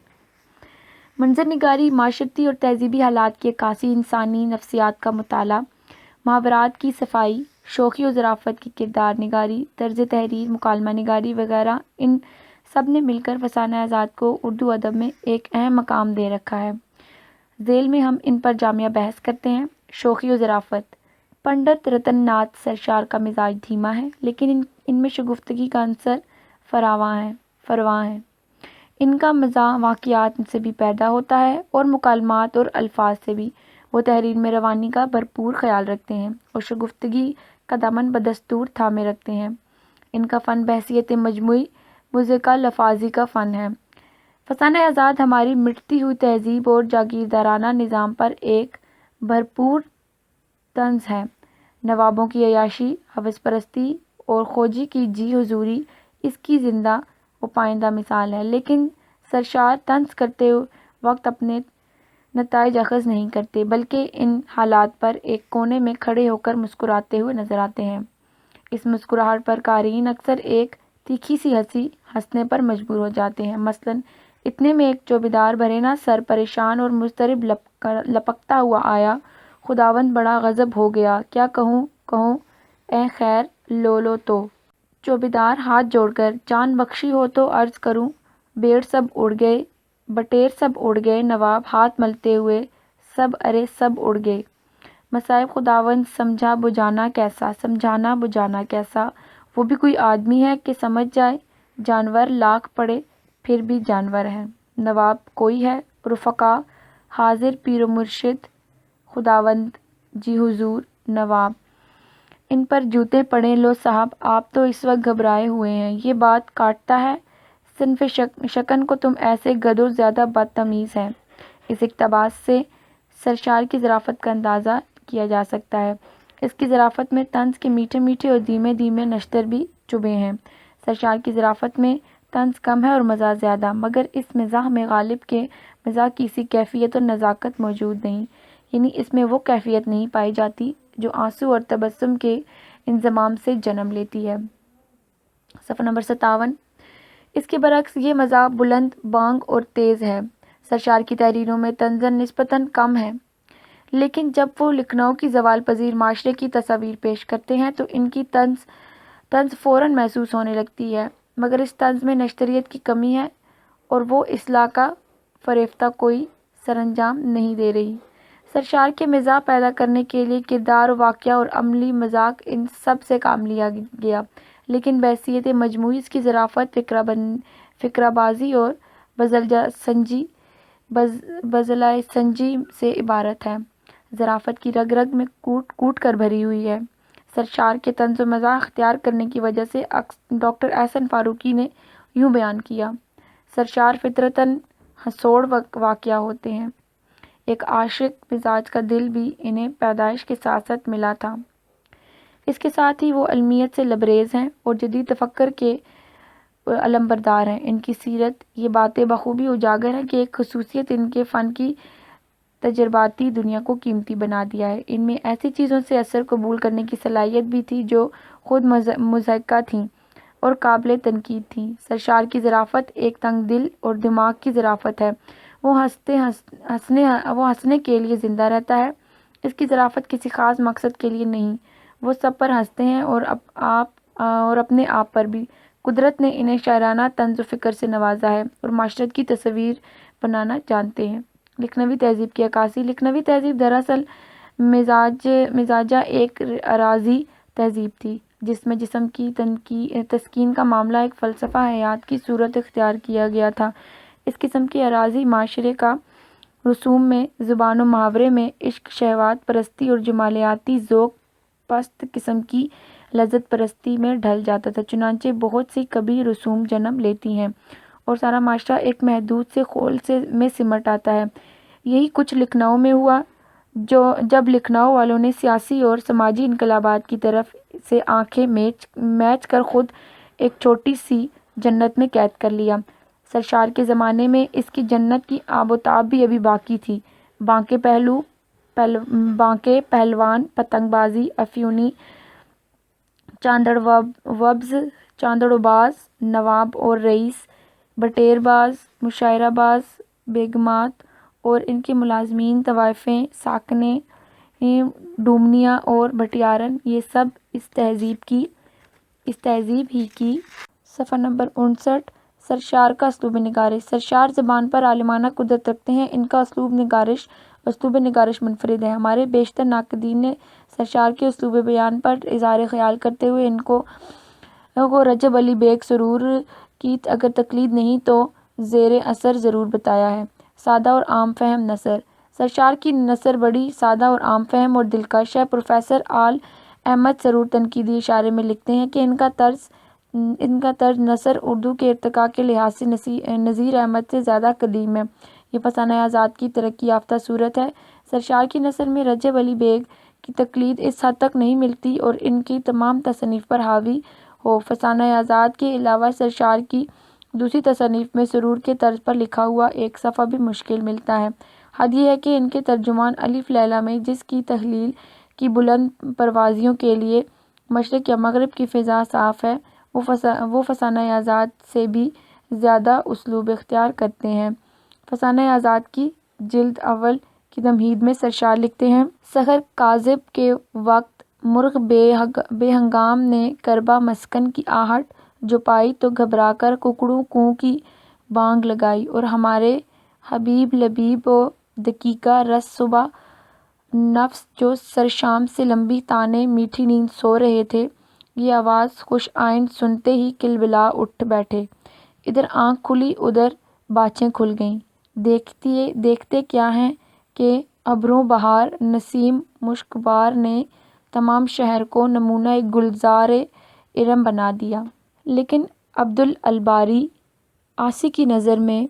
منظر نگاری، معاشرتی اور تہذیبی حالات کی عکاسی، انسانی نفسیات کا مطالعہ، محاورات کی صفائی، شوخی و ظرافت کی کردار نگاری، طرز تحریر، مکالمہ نگاری وغیرہ، ان سب نے مل کر فسانہ آزاد کو اردو ادب میں ایک اہم مقام دے رکھا ہے۔ ذیل میں ہم ان پر جامع بحث کرتے ہیں۔ شوخی و ظرافت: پنڈت رتن ناتھ سرشار کا مزاج دھیما ہے، لیکن ان میں شگفتگی کا عنصر فراواں ہے۔ ان کا مزاح واقعات سے بھی پیدا ہوتا ہے اور مکالمات اور الفاظ سے بھی۔ وہ تحریر میں روانی کا بھرپور خیال رکھتے ہیں اور شگفتگی کا دامن بدستور تھامے رکھتے ہیں۔ ان کا فن بحیثیت مجموعی موسیقی لفاظی کا فن ہے۔ فسانہ آزاد ہماری مٹتی ہوئی تہذیب اور جاگیردارانہ نظام پر ایک بھرپور طنز ہے۔ نوابوں کی عیاشی، ہوس پرستی اور خوجی کی جی حضوری اس کی زندہ و پائیدہ مثال ہے، لیکن سرشار طنز کرتے وقت اپنے نتائج اخذ نہیں کرتے، بلکہ ان حالات پر ایک کونے میں کھڑے ہو کر مسکراتے ہوئے نظر آتے ہیں۔ اس مسکراہٹ پر قارئین اکثر ایک تیکھی سی ہنسی ہنسنے پر مجبور ہو جاتے ہیں۔ مثلاً اتنے میں ایک چوبیدار بھرینا سر پریشان اور مضطرب لپکتا ہوا آیا: خداوند بڑا غضب ہو گیا، کیا کہوں اے خیر لو تو۔ چوبیدار ہاتھ جوڑ کر: جان بخشی ہو تو عرض کروں، بیڑ سب اڑ گئے، بٹیر سب اڑ گئے۔ نواب ہاتھ ملتے ہوئے: ارے سب اڑ گئے۔ مصائب خداوند سمجھانا بجھانا کیسا، وہ بھی کوئی آدمی ہے کہ سمجھ جائے، جانور لاکھ پڑے پھر بھی جانور ہے۔ نواب: کوئی ہے؟ رفقا: حاضر پیر و مرشد خداوند جی حضور۔ نواب: ان پر جوتے پڑیں، لو صاحب آپ تو اس وقت گھبرائے ہوئے ہیں، یہ بات کاٹتا ہے، صنف شکن کو تم ایسے گدو زیادہ بدتمیز ہے۔ اس اقتباس سے سرشار کی ظرافت کا اندازہ کیا جا سکتا ہے۔ اس کی ظرافت میں طنز کے میٹھے میٹھے اور دھیمے دھیمے نشتر بھی چبھے ہیں۔ سرشار کی ظرافت میں طنز کم ہے اور مزاح زیادہ، مگر اس مزاح میں غالب کے مزاح کی سی کیفیت اور نزاکت موجود نہیں، یعنی اس میں وہ کیفیت نہیں پائی جاتی جو آنسو اور تبسم کے انضمام سے جنم لیتی ہے۔ صفحہ نمبر 57۔ اس کے برعکس یہ مزاح بلند بانگ اور تیز ہے۔ سرشار کی تحریروں میں طنز نسبتاً کم ہے، لیکن جب وہ لکھنؤ کی زوال پذیر معاشرے کی تصاویر پیش کرتے ہیں تو ان کی طنز فوراً محسوس ہونے لگتی ہے، مگر اس طنز میں نشتریت کی کمی ہے اور وہ اصلاح کا فریفتہ کوئی سرانجام نہیں دے رہی۔ سرشار کے مزاح پیدا کرنے کے لیے کردار و واقعہ اور عملی مذاق ان سب سے کام لیا گیا، لیکن بحیثیت مجموعی اس کی ظرافت فقرہ بازی اور بزلہ سنجی سے عبارت ہے، ظرافت کی رگ رگ میں کوٹ کر بھری ہوئی ہے۔ سرشار کے طنز و مزاح اختیار کرنے کی وجہ سے ڈاکٹر احسن فاروقی نے یوں بیان کیا: سرشار فطرتاً ہنسوڑ واقعہ ہوتے ہیں، ایک عاشق مزاج کا دل بھی انہیں پیدائش کے ساتھ ساتھ ملا تھا۔ اس کے ساتھ ہی وہ علمیت سے لبریز ہیں اور جدید تفکر کے علمبردار ہیں۔ ان کی سیرت یہ باتیں بخوبی اجاگر ہیں کہ ایک خصوصیت ان کے فن کی تجرباتی دنیا کو قیمتی بنا دیا ہے۔ ان میں ایسی چیزوں سے اثر قبول کرنے کی صلاحیت بھی تھی جو خود مضحکہ تھیں اور قابل تنقید تھیں۔ سرشار کی ظرافت ایک تنگ دل اور دماغ کی ظرافت ہے۔ وہ ہنسنے کے لیے زندہ رہتا ہے۔ اس کی ظرافت کسی خاص مقصد کے لیے نہیں، وہ سب پر ہنستے ہیں اور اپنے آپ پر بھی۔ قدرت نے انہیں شاعرانہ طنز و فکر سے نوازا ہے اور معاشرت کی تصویر بنانا جانتے ہیں۔ لکھنوی تہذیب کی عکاسی۔ لکھنوی تہذیب دراصل مزاجہ ایک اراضی تہذیب تھی، جس میں جسم کی تسکین کا معاملہ ایک فلسفہ حیات کی صورت اختیار کیا گیا تھا۔ اس قسم کے اراضی معاشرے کا رسوم میں، زبان و محاورے میں، عشق، شہوات پرستی اور جمالیاتی ذوق پست قسم کی لذت پرستی میں ڈھل جاتا تھا۔ چنانچہ بہت سی قبیح رسوم جنم لیتی ہیں اور سارا معاشرہ ایک محدود سے خول میں سمٹ آتا ہے۔ یہی کچھ لکھنؤ میں ہوا، جب لکھنؤ والوں نے سیاسی اور سماجی انقلابات کی طرف سے آنکھیں میچ کر خود ایک چھوٹی سی جنت میں قید کر لیا۔ سرشار کے زمانے میں اس کی جنت کی آب و تاب بھی ابھی باقی تھی۔ بانکے پہلوان، پتنگ بازی، افیونی، چاندڑ و باز، نواب اور رئیس، بٹیر باز، مشاعرہ باز، بیگمات اور ان کے ملازمین، طوائفیں، ساکنے، ڈومنیاں اور بھٹیارن، یہ سب اس تہذیب ہی کی۔ صفحہ نمبر 59۔ سرشار کا اسلوب نگارش۔ سرشار زبان پر عالمانہ قدرت رکھتے ہیں۔ ان کا اسلوب نگارش منفرد ہے۔ ہمارے بیشتر ناقدین نے سرشار کے اسلوب بیان پر اظہار خیال کرتے ہوئے ان کو رجب علی بیگ سرور کی اگر تقلید نہیں تو زیر اثر ضرور بتایا ہے۔ سادہ اور عام فہم نثر۔ سرشار کی نثر بڑی سادہ اور عام فہم اور دلکش ہے۔ پروفیسر آل احمد سرور تنقیدی اشارے میں لکھتے ہیں کہ ان کا طرز نثر اردو کے ارتقاء کے لحاظ سے نذیر احمد سے زیادہ قدیم ہے۔ یہ فسانہ آزاد کی ترقی یافتہ صورت ہے۔ سرشار کی نثر میں رجب علی بیگ کی تقلید اس حد تک نہیں ملتی اور ان کی تمام تصانیف پر حاوی ہو۔ فسانہ آزاد کے علاوہ سرشار کی دوسری تصانیف میں سرور کے طرز پر لکھا ہوا ایک صفحہ بھی مشکل ملتا ہے۔ حد یہ ہے کہ ان کے ترجمان الف لیلا میں جس کی تحلیل کی بلند پروازیوں کے لیے مشرق یا مغرب کی فضا صاف ہے، وہ فسانہ آزاد سے بھی زیادہ اسلوب اختیار کرتے ہیں۔ فسانہ آزاد کی جلد اول کی تمہید میں سرشار لکھتے ہیں: سحر کاذب کے وقت مرغ بے ہنگام نے کربا مسکن کی آہٹ جو پائی تو گھبرا کر ککڑوں کو کی بانگ لگائی، اور ہمارے حبیب لبیب و دقیقہ رس صبح نفس جو سرشام سے لمبی تانے میٹھی نیند سو رہے تھے، یہ آواز خوش آئند سنتے ہی کلبلا اٹھ بیٹھے۔ ادھر آنکھ کھلی ادھر باچیں کھل گئیں۔ دیکھتے کیا ہیں کہ ابروں بہار نسیم مشکبار نے تمام شہر کو نمونہ گلزار ارم بنا دیا۔ لیکن عبدالباری عاصی کی نظر میں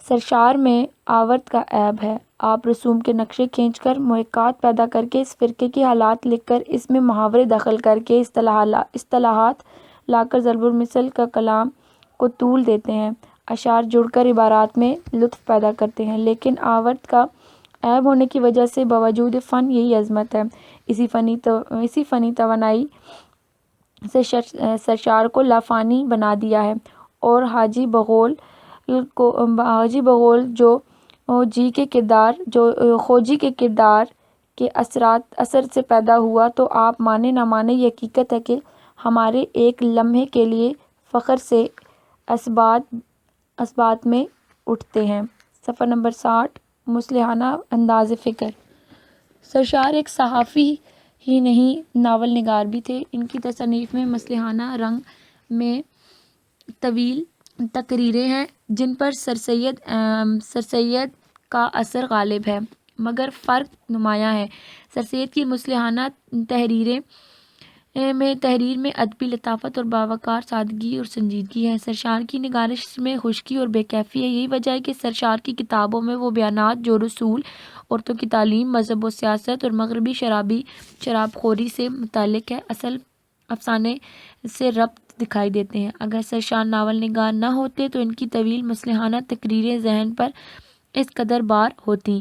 سرشار میں آورت کا عیب ہے۔ آپ رسوم کے نقشے کھینچ کر، محاکات پیدا کر کے، اس فرقے کے حالات لکھ کر، اس میں محاورے دخل کر کے، اصطلاحات لا کر ضرب المثل کا کلام کو طول دیتے ہیں، اشعار جوڑ کر عبارات میں لطف پیدا کرتے ہیں۔ لیکن آورت کا عیب ہونے کی وجہ سے باوجود فن یہی عظمت ہے۔ اسی فنی توانائی سے سرشار کو لافانی بنا دیا ہے، اور حاجی بغول جو خوجی کے کردار کے اثر سے پیدا ہوا، تو آپ مانے نہ مانے یہ حقیقت ہے کہ ہمارے ایک لمحے کے لیے فخر سے اسبات میں اٹھتے ہیں۔ صفحہ نمبر 60۔ مصلحانہ انداز فکر۔ سرشار ایک صحافی ہی نہیں ناول نگار بھی تھے۔ ان کی تصانیف میں مسلحانہ رنگ میں طویل تقریریں ہیں جن پر سر سید کا اثر غالب ہے، مگر فرق نمایاں ہے۔ سر سید کی مسلحانہ تحریر میں ادبی لطافت اور باوقار سادگی اور سنجیدگی ہے۔ سرشار کی نگارش میں خشکی اور بے کیفی ہے۔ یہی وجہ ہے کہ سرشار کی کتابوں میں وہ بیانات جو رسول، عورتوں کی تعلیم، مذہب و سیاست اور مغربی شراب خوری سے متعلق ہے، اصل افسانے سے ربط دکھائی دیتے ہیں۔ اگر سرشار ناول نگار نہ ہوتے تو ان کی طویل مسلحانہ تقریریں ذہن پر اس قدر بار ہوتیں۔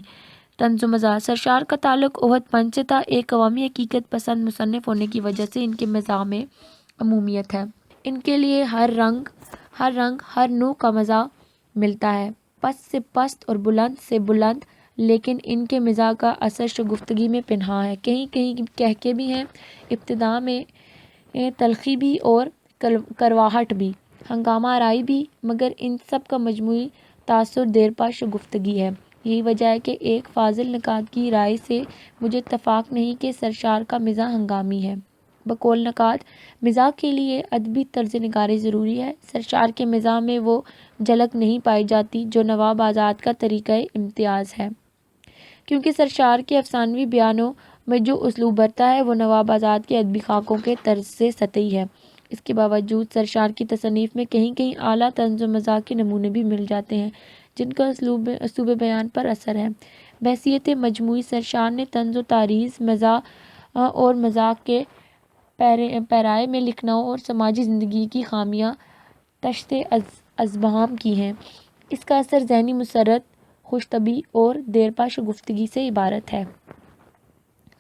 طنز و مزاح: سرشار کا تعلق عہد پنج سے تھا۔ ایک عوامی حقیقت پسند مصنف ہونے کی وجہ سے ان کے مزاح میں عمومیت ہے۔ ان کے لیے ہر رنگ ہر نوع کا مزاح ملتا ہے، پست سے پست اور بلند سے بلند، لیکن ان کے مزاح کا اثر شگفتگی میں پنہاں ہے۔ کہیں کہیں کہکے بھی ہیں، ابتدا میں تلخی بھی اور کرواہٹ بھی، ہنگامہ آرائی بھی، مگر ان سب کا مجموعی تاثر دیرپا شگفتگی ہے۔ یہی وجہ ہے کہ ایک فاضل نقاد کی رائے سے مجھے اتفاق نہیں کہ سرشار کا مزاح ہنگامی ہے۔ بقول نقاد، مزاح کے لیے ادبی طرز نگاری ضروری ہے۔ سرشار کے مزاح میں وہ جھلک نہیں پائی جاتی جو نواب آزاد کا طریقہ امتیاز ہے، کیونکہ سرشار کے افسانوی بیانوں میں جو اسلوب برتا ہے وہ نواب آزاد کے ادبی خاکوں کے طرز سے سطحی ہے۔ اس کے باوجود سرشار کی تصانیف میں کہیں کہیں اعلیٰ طنز و مزاح کے نمونے بھی مل جاتے ہیں جن کا اسلوب بیان پر اثر ہے۔ بحیثیت مجموعی سرشار نے طنز و تاریظ، مزاح اور مذاق کے پیرائے میں لکھنؤ اور سماجی زندگی کی خامیاں تشت اذہان کی ہیں۔ اس کا اثر ذہنی مسرت، خوش طبعی اور دیرپا شگفتگی سے عبارت ہے۔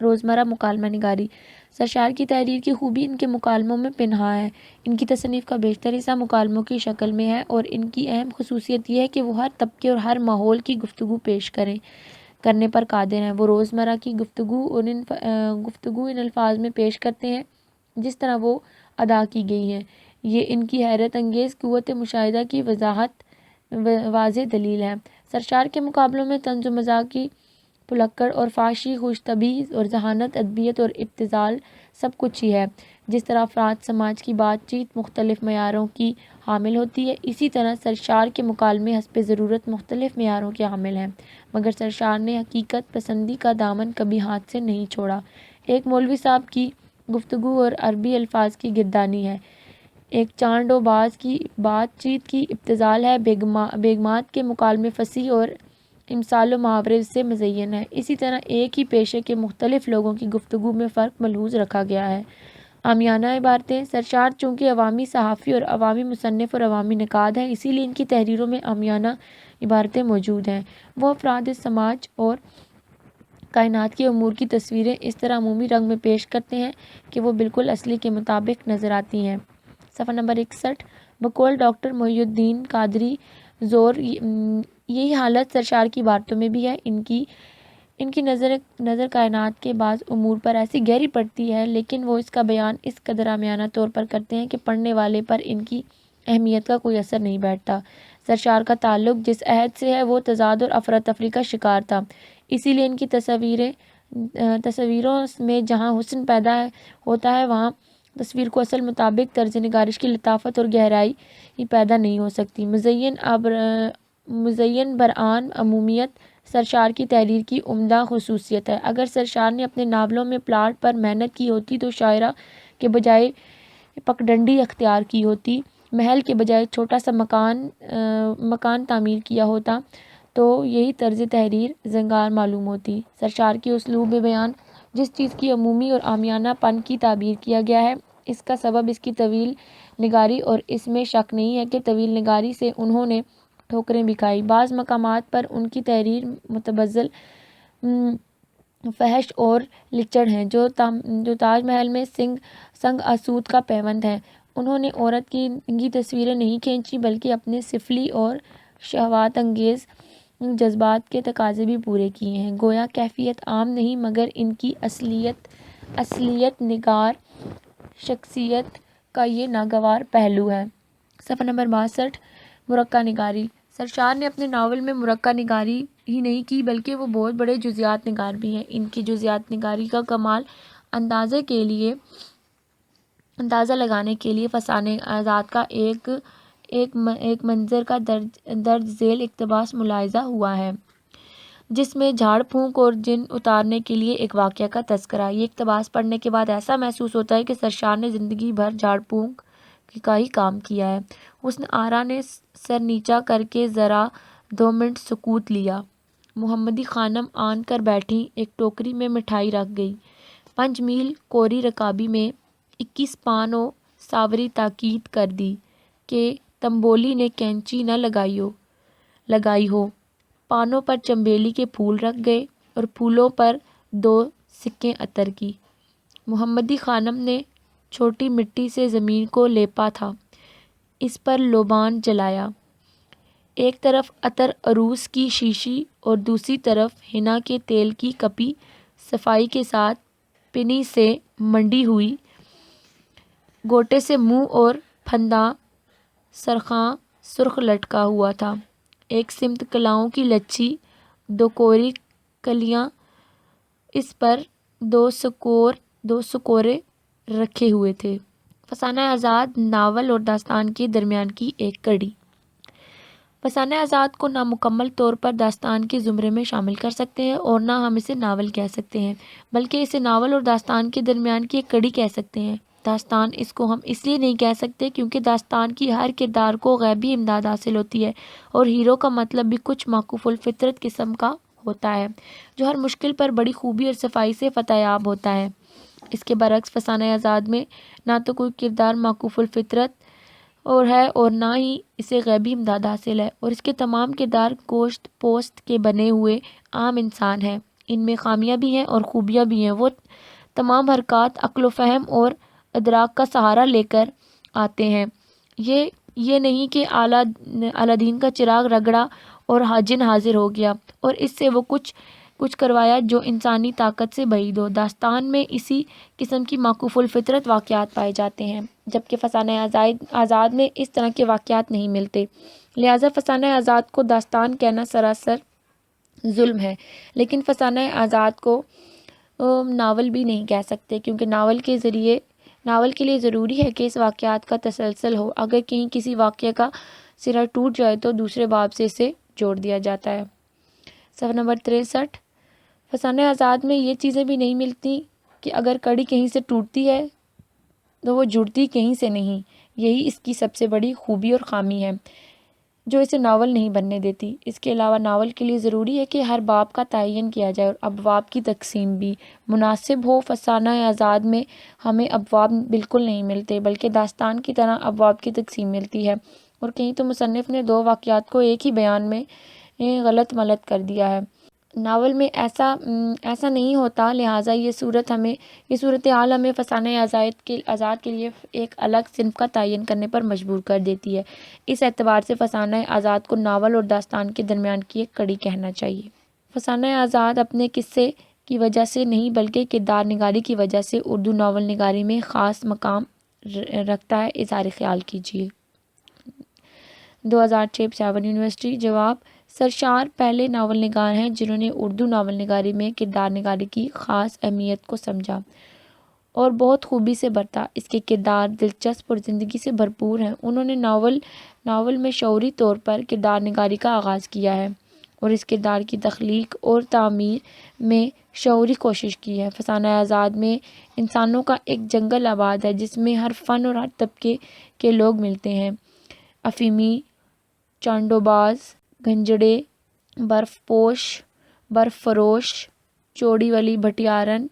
روزمرہ مکالمہ نگاری: سرشار کی تحریر کی خوبی ان کے مکالموں میں پنہاں ہے۔ ان کی تصنیف کا بیشتر حصہ مکالموں کی شکل میں ہے اور ان کی اہم خصوصیت یہ ہے کہ وہ ہر طبقے اور ہر ماحول کی گفتگو پیش کرنے پر قادر ہیں۔ وہ روزمرہ کی گفتگو ان الفاظ میں پیش کرتے ہیں جس طرح وہ ادا کی گئی ہیں۔ یہ ان کی حیرت انگیز قوت مشاہدہ کی واضح دلیل ہے۔ سرشار کے مقابلوں میں طنز و مزاح کی پھلکڑ اور فحاشی، خوش طبعی اور ذہانت، ادبیت اور ابتذال سب کچھ ہی ہے۔ جس طرح افراد سماج کی بات چیت مختلف معیاروں کی حامل ہوتی ہے، اسی طرح سرشار کے مکالمے حسب ضرورت مختلف معیاروں کے حامل ہیں، مگر سرشار نے حقیقت پسندی کا دامن کبھی ہاتھ سے نہیں چھوڑا۔ ایک مولوی صاحب کی گفتگو اور عربی الفاظ کی گردانی ہے، ایک چانڈ و باز کی بات چیت کی ابتذال ہے، بیگمات کے مکالمے فصیح اور امثال و محاورے سے مزین ہے۔ اسی طرح ایک ہی پیشے کے مختلف لوگوں کی گفتگو میں فرق ملحوظ رکھا گیا ہے۔ عامیانہ عبارتیں: سرشار چونکہ عوامی صحافی اور عوامی مصنف اور عوامی نقاد ہیں، اسی لیے ان کی تحریروں میں عامیانہ عبارتیں موجود ہیں۔ وہ افراد سماج اور کائنات کے امور کی تصویریں اس طرح عمومی رنگ میں پیش کرتے ہیں کہ وہ بالکل اصلی کے مطابق نظر آتی ہیں۔ صفحہ نمبر 61۔ بقول ڈاکٹر محی الدین قادری زور، یہی حالت سرشار کی عبارتوں میں بھی ہے۔ ان کی نظر کائنات کے بعض امور پر ایسی گہری پڑتی ہے، لیکن وہ اس کا بیان اس قدر عامیانہ طور پر کرتے ہیں کہ پڑھنے والے پر ان کی اہمیت کا کوئی اثر نہیں بیٹھتا۔ سرشار کا تعلق جس عہد سے ہے وہ تضاد اور افراتفری کا شکار تھا، اسی لیے ان کی تصویروں میں جہاں حسن پیدا ہوتا ہے وہاں تصویر کو اصل مطابق طرز نگارش کی لطافت اور گہرائی پیدا نہیں ہو سکتی۔ مزین برآن عمومیت سرشار کی تحریر کی عمدہ خصوصیت ہے۔ اگر سرشار نے اپنے ناولوں میں پلاٹ پر محنت کی ہوتی تو شاعرہ کے بجائے پگڈنڈی اختیار کی ہوتی، محل کے بجائے چھوٹا سا مکان تعمیر کیا ہوتا تو یہی طرز تحریر زنگار معلوم ہوتی۔ سرشار کی اسلوب بیان جس چیز کی عمومی اور عامیانہ پن کی تعبیر کیا گیا ہے، اس کا سبب اس کی طویل نگاری، اور اس میں شک نہیں ہے کہ طویل نگاری سے انہوں نے ٹھوکریں بھی کھائی۔ بعض مقامات پر ان کی تحریر متبذل، فحش اور لچڑ ہیں، جو تاج محل میں سنگ آسود کا پیوند ہے۔ انہوں نے عورت کی تصویریں نہیں کھینچی بلکہ اپنے سفلی اور شہوات انگیز جذبات کے تقاضے بھی پورے کیے ہیں۔ گویا کیفیت عام نہیں، مگر ان کی اصلیت نگار شخصیت کا یہ ناگوار پہلو ہے۔ صفحہ نمبر 62۔ مرقع نگاری: سرشار نے اپنے ناول میں مرقع نگاری ہی نہیں کی بلکہ وہ بہت بڑے جزیات نگار بھی ہیں۔ ان کی جزیات نگاری کا کمال اندازہ لگانے کے لیے فسانہ آزاد کا ایک منظر کا درج ذیل اقتباس ملاحظہ ہوا ہے، جس میں جھاڑ پھونک اور جن اتارنے کے لیے ایک واقعہ کا تذکرہ۔ یہ اقتباس پڑھنے کے بعد ایسا محسوس ہوتا ہے کہ سرشار نے زندگی بھر جھاڑ پھونک کا ہی کام کیا ہے۔ حسن آرا نے سر نیچا کر کے ذرا 2 منٹ سکوت لیا۔ محمدی خانم آن کر بیٹھیں، ایک ٹوکری میں مٹھائی رکھ گئی۔ 5 میل کوری رکابی میں 21 پان و ساوری تاکید کر دی کہ تنبولی نے کینچی نہ لگائی ہو۔ پانوں پر چنبیلی کے پھول رکھ گئے اور پھولوں پر 2 سکیں عطر کی۔ محمدی خانم نے چھوٹی مٹی سے زمین کو لیپا تھا، اس پر لوبان جلایا۔ ایک طرف عطر عروس کی شیشی اور دوسری طرف حنا کے تیل کی کپی صفائی کے ساتھ پنی سے منڈی ہوئی گوٹے سے منہ اور پھنداں سرخاں سرخ لٹکا ہوا تھا۔ ایک سمت کلاؤں کی لچھی 2 کوری کلیاں، اس پر 2 سکورے رکھے ہوئے تھے۔ فسانہ آزاد ناول اور داستان کے درمیان کی ایک کڑی۔ فسانہ آزاد کو نہ مکمل طور پر داستان کے زمرے میں شامل کر سکتے ہیں اور نہ ہم اسے ناول کہہ سکتے ہیں، بلکہ اسے ناول اور داستان کے درمیان کی ایک کڑی کہہ سکتے ہیں۔ داستان اس کو ہم اس لیے نہیں کہہ سکتے کیونکہ داستان کی ہر کردار کو غیبی امداد حاصل ہوتی ہے اور ہیرو کا مطلب بھی کچھ معکوف الفطرت قسم کا ہوتا ہے، جو ہر مشکل پر بڑی خوبی اور صفائی سے فتح یاب ہوتا ہے۔ اس کے برعکس فسانہ آزاد میں نہ تو کوئی کردار معکوف الفطرت اور ہے اور نہ ہی اسے غیبی امداد حاصل ہے، اور اس کے تمام کردار گوشت پوست کے بنے ہوئے عام انسان ہیں۔ ان میں خامیاں بھی ہیں اور خوبیاں بھی ہیں۔ وہ تمام حرکات عقل و فہم اور ادراک کا سہارا لے کر آتے ہیں۔ یہ نہیں کہ الادین کا چراغ رگڑا اور جن حاضر ہو گیا اور اس سے وہ کچھ کروایا جو انسانی طاقت سے بعید ہو۔ داستان میں اسی قسم کی معکوف الفطرت واقعات پائے جاتے ہیں، جبکہ فسانہ آزاد میں اس طرح کے واقعات نہیں ملتے۔ لہٰذا فسانہ آزاد کو داستان کہنا سراسر ظلم ہے، لیکن فسانہ آزاد کو ناول بھی نہیں کہہ سکتے کیونکہ ناول کے لیے ضروری ہے کہ اس واقعات کا تسلسل ہو۔ اگر کہیں کسی واقعے کا سرا ٹوٹ جائے تو دوسرے باب سے اسے جوڑ دیا جاتا ہے۔ صفحہ نمبر 63۔ فسانہ آزاد میں یہ چیزیں بھی نہیں ملتی کہ اگر کڑی کہیں سے ٹوٹتی ہے تو وہ جڑتی کہیں سے نہیں۔ یہی اس کی سب سے بڑی خوبی اور خامی ہے جو اسے ناول نہیں بننے دیتی۔ اس کے علاوہ ناول کے لیے ضروری ہے کہ ہر باب کا تعین کیا جائے اور ابواب کی تقسیم بھی مناسب ہو۔ فسانہ آزاد میں ہمیں ابواب بالکل نہیں ملتے بلکہ داستان کی طرح ابواب کی تقسیم ملتی ہے، اور کہیں تو مصنف نے 2 واقعات کو ایک ہی بیان میں غلط ملت کر دیا ہے۔ ناول میں ایسا نہیں ہوتا، لہٰذا یہ صورتحال ہمیں فسانہ آزاد کے لیے ایک الگ صنف کا تعین کرنے پر مجبور کر دیتی ہے۔ اس اعتبار سے فسانہ آزاد کو ناول اور داستان کے درمیان کی ایک کڑی کہنا چاہیے۔ فسانہ آزاد اپنے قصے کی وجہ سے نہیں بلکہ کردار نگاری کی وجہ سے اردو ناول نگاری میں خاص مقام رکھتا ہے۔ اظہار خیال کیجیے۔ 2006 پشاور یونیورسٹی۔ جواب: سرشار پہلے ناول نگار ہیں جنہوں نے اردو ناول نگاری میں کردار نگاری کی خاص اہمیت کو سمجھا اور بہت خوبی سے برتا۔ اس کے کردار دلچسپ اور زندگی سے بھرپور ہیں۔ انہوں نے ناول میں شعوری طور پر کردار نگاری کا آغاز کیا ہے اور اس کردار کی تخلیق اور تعمیر میں شعوری کوشش کی ہے۔ فسانہ آزاد میں انسانوں کا ایک جنگل آباد ہے جس میں ہر فن اور ہر طبقے کے لوگ ملتے ہیں۔ افیمی، چانڈو باز، گھنجڑے، برف پوش، برف فروش، چوڑی ولی بھٹیارن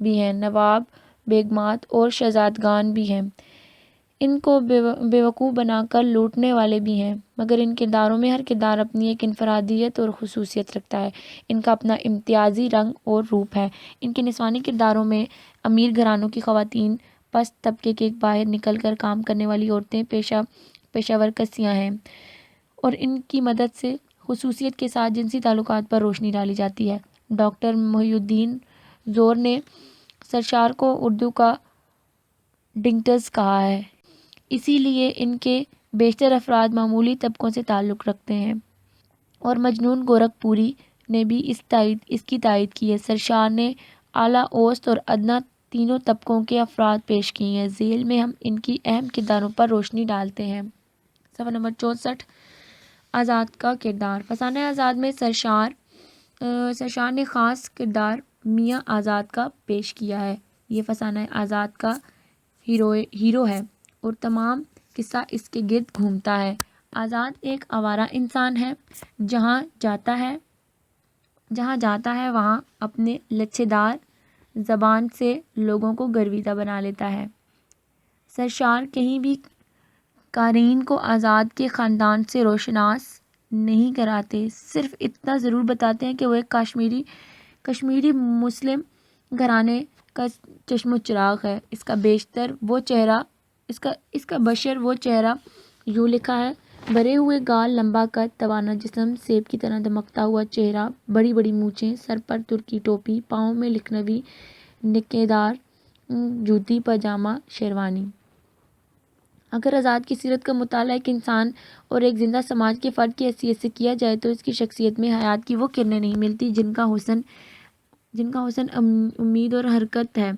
بھی ہیں، نواب، بیگمات اور شہزادگان بھی ہیں۔ ان کو بیوقوف بنا کر لوٹنے والے بھی ہیں، مگر ان کرداروں میں ہر کردار اپنی ایک انفرادیت اور خصوصیت رکھتا ہے۔ ان کا اپنا امتیازی رنگ اور روپ ہے۔ ان کے نسوانی کرداروں میں امیر گھرانوں کی خواتین، پست طبقے کے باہر نکل کر کام کرنے والی عورتیں، پیشہ ور کسیاں ہیں، اور ان کی مدد سے خصوصیت کے ساتھ جنسی تعلقات پر روشنی ڈالی جاتی ہے۔ ڈاکٹر محی الدین زور نے سرشار کو اردو کا ڈنکٹس کہا ہے، اسی لیے ان کے بیشتر افراد معمولی طبقوں سے تعلق رکھتے ہیں، اور مجنون گورکھ پوری نے بھی اس کی تائید کی ہے۔ سرشار نے اعلیٰ، اوسط اور ادنیٰ تینوں طبقوں کے افراد پیش کیے ہیں۔ ذیل میں ہم ان کی اہم کرداروں پر روشنی ڈالتے ہیں۔ صفحہ نمبر 64 آزاد کا کردار۔ فسانہ آزاد میں سرشار نے خاص کردار میاں آزاد کا پیش کیا ہے۔ یہ فسانہ آزاد کا ہیرو ہے اور تمام قصہ اس کے گرد گھومتا ہے۔ آزاد ایک آوارہ انسان ہے، جہاں جاتا ہے وہاں اپنے لچھے دار زبان سے لوگوں کو گرویدہ بنا لیتا ہے۔ سرشار کہیں بھی قارئین کو آزاد کے خاندان سے روشناس نہیں کراتے، صرف اتنا ضرور بتاتے ہیں کہ وہ ایک کشمیری مسلم گھرانے کا چشم و چراغ ہے۔ اس کا بشر وہ چہرہ یوں لکھا ہے: بھرے ہوئے گال، لمبا قد، توانا جسم، سیب کی طرح دمکتا ہوا چہرہ، بڑی بڑی مونچھیں، سر پر ترکی ٹوپی، پاؤں میں لکھنوی نکےدار جوتی، پاجامہ، شیروانی۔ اگر آزاد کی سیرت کا مطالعہ ایک انسان اور ایک زندہ سماج کے فرد کی حیثیت سے کیا جائے تو اس کی شخصیت میں حیات کی وہ کرنیں نہیں ملتی جن کا حسن امید اور حرکت ہے۔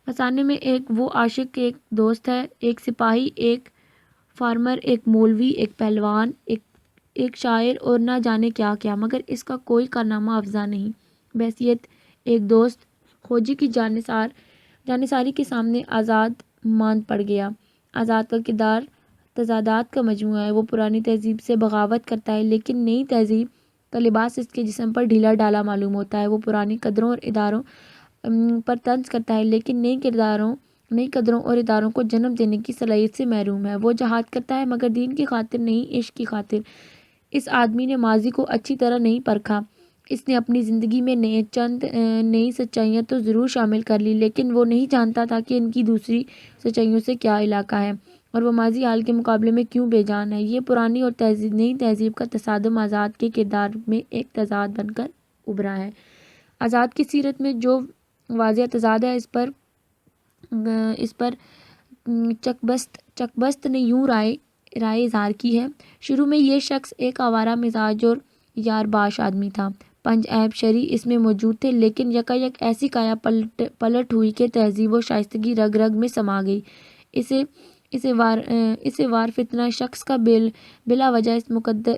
فسانے میں ایک وہ عاشق، ایک دوست ہے، ایک سپاہی، ایک فارمر، ایک مولوی، ایک پہلوان، ایک شاعر اور نہ جانے کیا کیا، مگر اس کا کوئی کارنامہ افزا نہیں۔ بحیثیت ایک دوست، خوجی کی جانثاری کے سامنے آزاد ماند پڑ گیا۔ آزاد کا کردار تضادات کا مجموعہ ہے۔ وہ پرانی تہذیب سے بغاوت کرتا ہے، لیکن نئی تہذیب کا لباس اس کے جسم پر ڈھیلا ڈالا معلوم ہوتا ہے۔ وہ پرانی قدروں اور اداروں پر طنز کرتا ہے، لیکن نئی قدروں اور اداروں کو جنم دینے کی صلاحیت سے محروم ہے۔ وہ جہاد کرتا ہے، مگر دین کی خاطر نہیں، عشق کی خاطر۔ اس آدمی نے ماضی کو اچھی طرح نہیں پرکھا۔ اس نے اپنی زندگی میں چند نئی سچائیاں تو ضرور شامل کر لی، لیکن وہ نہیں جانتا تھا کہ ان کی دوسری سچائیوں سے کیا علاقہ ہے اور وہ ماضی حال کے مقابلے میں کیوں بے جان ہے۔ یہ پرانی اور نئی تہذیب کا تصادم آزاد کے کردار میں ایک تضاد بن کر ابھرا ہے۔ آزاد کی سیرت میں جو واضح تضاد ہے، اس پر چکبست نے یوں رائے اظہار کی ہے: شروع میں یہ شخص ایک آوارہ مزاج اور یار باش آدمی تھا۔ پنج عیب شرعی اس میں موجود تھے، لیکن یکایک ایسی کایا پلٹ ہوئی کہ تہذیب و شائستگی رگ رگ میں سما گئی۔ اسے وار فتنہ شخص کا بلا وجہ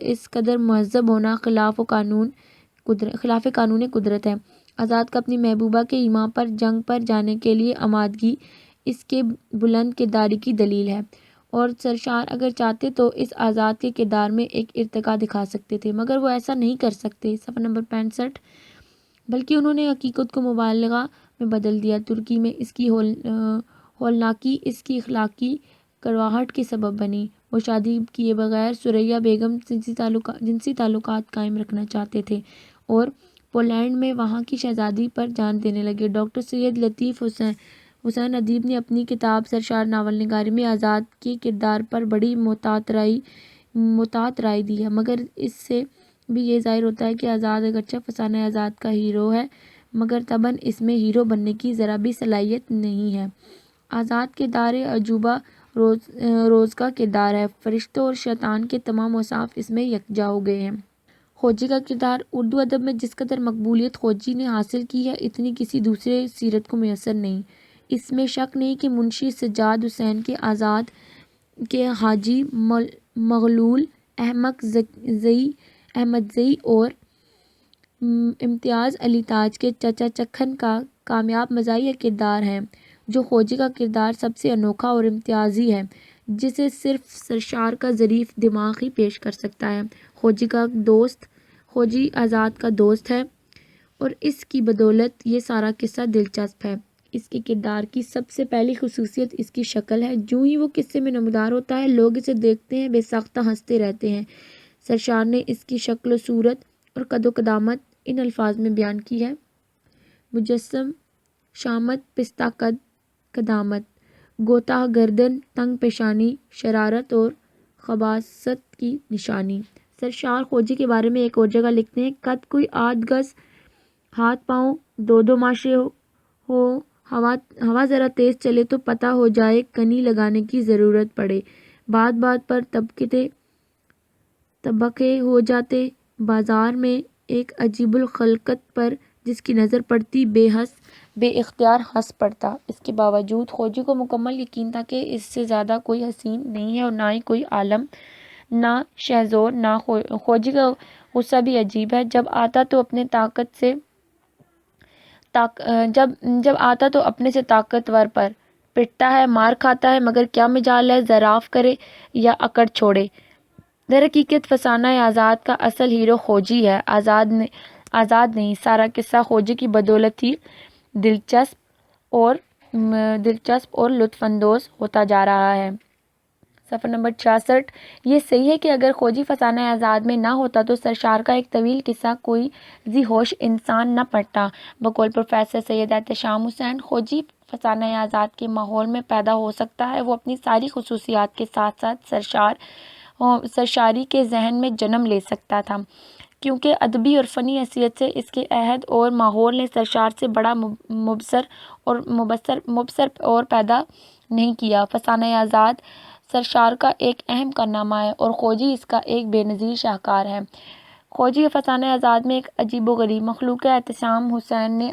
اس قدر مہذب ہونا خلاف قانون قدرت ہے۔ آزاد کا اپنی محبوبہ کے ایمان پر جنگ پر جانے کے لیے آمادگی اس کے بلند کرداری کی دلیل ہے، اور سرشار اگر چاہتے تو اس آزاد کے کردار میں ایک ارتقا دکھا سکتے تھے، مگر وہ ایسا نہیں کر سکتے۔ صفحہ نمبر 65 بلکہ انہوں نے حقیقت کو مبالغہ میں بدل دیا۔ ترکی میں اس کی ہولناکی اس کی اخلاقی کڑواہٹ کے سبب بنی۔ وہ شادی کیے بغیر ثریا بیگم جنسی تعلقات قائم رکھنا چاہتے تھے اور پولینڈ میں وہاں کی شہزادی پر جان دینے لگے۔ ڈاکٹر سید لطیف حسین ادیب نے اپنی کتاب سرشار ناول نگاری میں آزاد کے کردار پر بڑی محتاط رائے دی ہے، مگر اس سے بھی یہ ظاہر ہوتا ہے کہ آزاد اگرچہ فسانہ آزاد کا ہیرو ہے، مگر طبعاً اس میں ہیرو بننے کی ذرا بھی صلاحیت نہیں ہے۔ آزاد کردار عجوبہ روز کا کردار ہے۔ فرشتوں اور شیطان کے تمام اوصاف اس میں یکجا ہو گئے ہیں۔ خوجی کا کردار اردو ادب میں جس قدر مقبولیت خوجی نے حاصل کی ہے، اتنی کسی دوسرے سیرت کو میسر نہیں۔ اس میں شک نہیں کہ منشی سجاد حسین کے آزاد کے حاجی مغلول احمد زئی اور امتیاز علی تاج کے چچا چکھن کا کامیاب مزاحیہ کردار ہیں، جو خوجی کا کردار سب سے انوکھا اور امتیازی ہے، جسے صرف سرشار کا ظریف دماغ ہی پیش کر سکتا ہے۔ خوجی آزاد کا دوست ہے اور اس کی بدولت یہ سارا قصہ دلچسپ ہے۔ اس کے کردار کی سب سے پہلی خصوصیت اس کی شکل ہے۔ جوں ہی وہ قصے میں نمودار ہوتا ہے، لوگ اسے دیکھتے ہیں بے ساختہ ہنستے رہتے ہیں۔ سرشار نے اس کی شکل و صورت اور قد و قامت ان الفاظ میں بیان کی ہے: مجسم شامت، پستہ قد، قدامت، کوتاہ گردن، تنگ پیشانی، شرارت اور خباثت کی نشانی۔ سرشار خوجی کے بارے میں ایک اور جگہ لکھتے ہیں: قد کوئی 8 گز، ہاتھ پاؤں 2 ماشے ہو، ہوا ذرا تیز چلے تو پتہ ہو جائے کنی لگانے کی ضرورت پڑے، بات بات پر طبقے ہو جاتے، بازار میں ایک عجیب الخلقت پر جس کی نظر پڑتی بے اختیار ہنس پڑتا۔ اس کے باوجود خوجی کو مکمل یقین تھا کہ اس سے زیادہ کوئی حسین نہیں ہے اور نہ ہی کوئی عالم، نہ شہزور، نہ خوجی کا غصہ بھی عجیب ہے۔ جب آتا تو اپنے سے طاقتور پر پٹتا ہے، مار کھاتا ہے، مگر کیا مجال ہے زراف کرے یا اکڑ چھوڑے۔ در حقیقت فسانہ آزاد کا اصل ہیرو خوجی ہے، آزاد نہیں۔ سارا قصہ خوجی کی بدولت ہی دلچسپ اور لطف اندوز ہوتا جا رہا ہے۔ صفحہ نمبر 66۔ یہ صحیح ہے کہ اگر خوجی فسانہ آزاد میں نہ ہوتا تو سرشار کا ایک طویل قصہ کوئی ذی ہوش انسان نہ پڑھتا۔ بقول پروفیسر سید احتشام حسین، خوجی فسانہ آزاد کے ماحول میں پیدا ہو سکتا ہے۔ وہ اپنی ساری خصوصیات کے ساتھ ساتھ سرشاری کے ذہن میں جنم لے سکتا تھا، کیونکہ ادبی اور فنی حیثیت سے اس کے عہد اور ماحول نے سرشار سے بڑا مبصر اور پیدا نہیں کیا۔ فسانہ آزاد سرشار کا ایک اہم کارنامہ ہے اور خوجی اس کا ایک بے نظیر شاہکار ہے۔ خوجی فسانہ آزاد میں ایک عجیب و غریب مخلوق ہے۔ احتشام حسین نے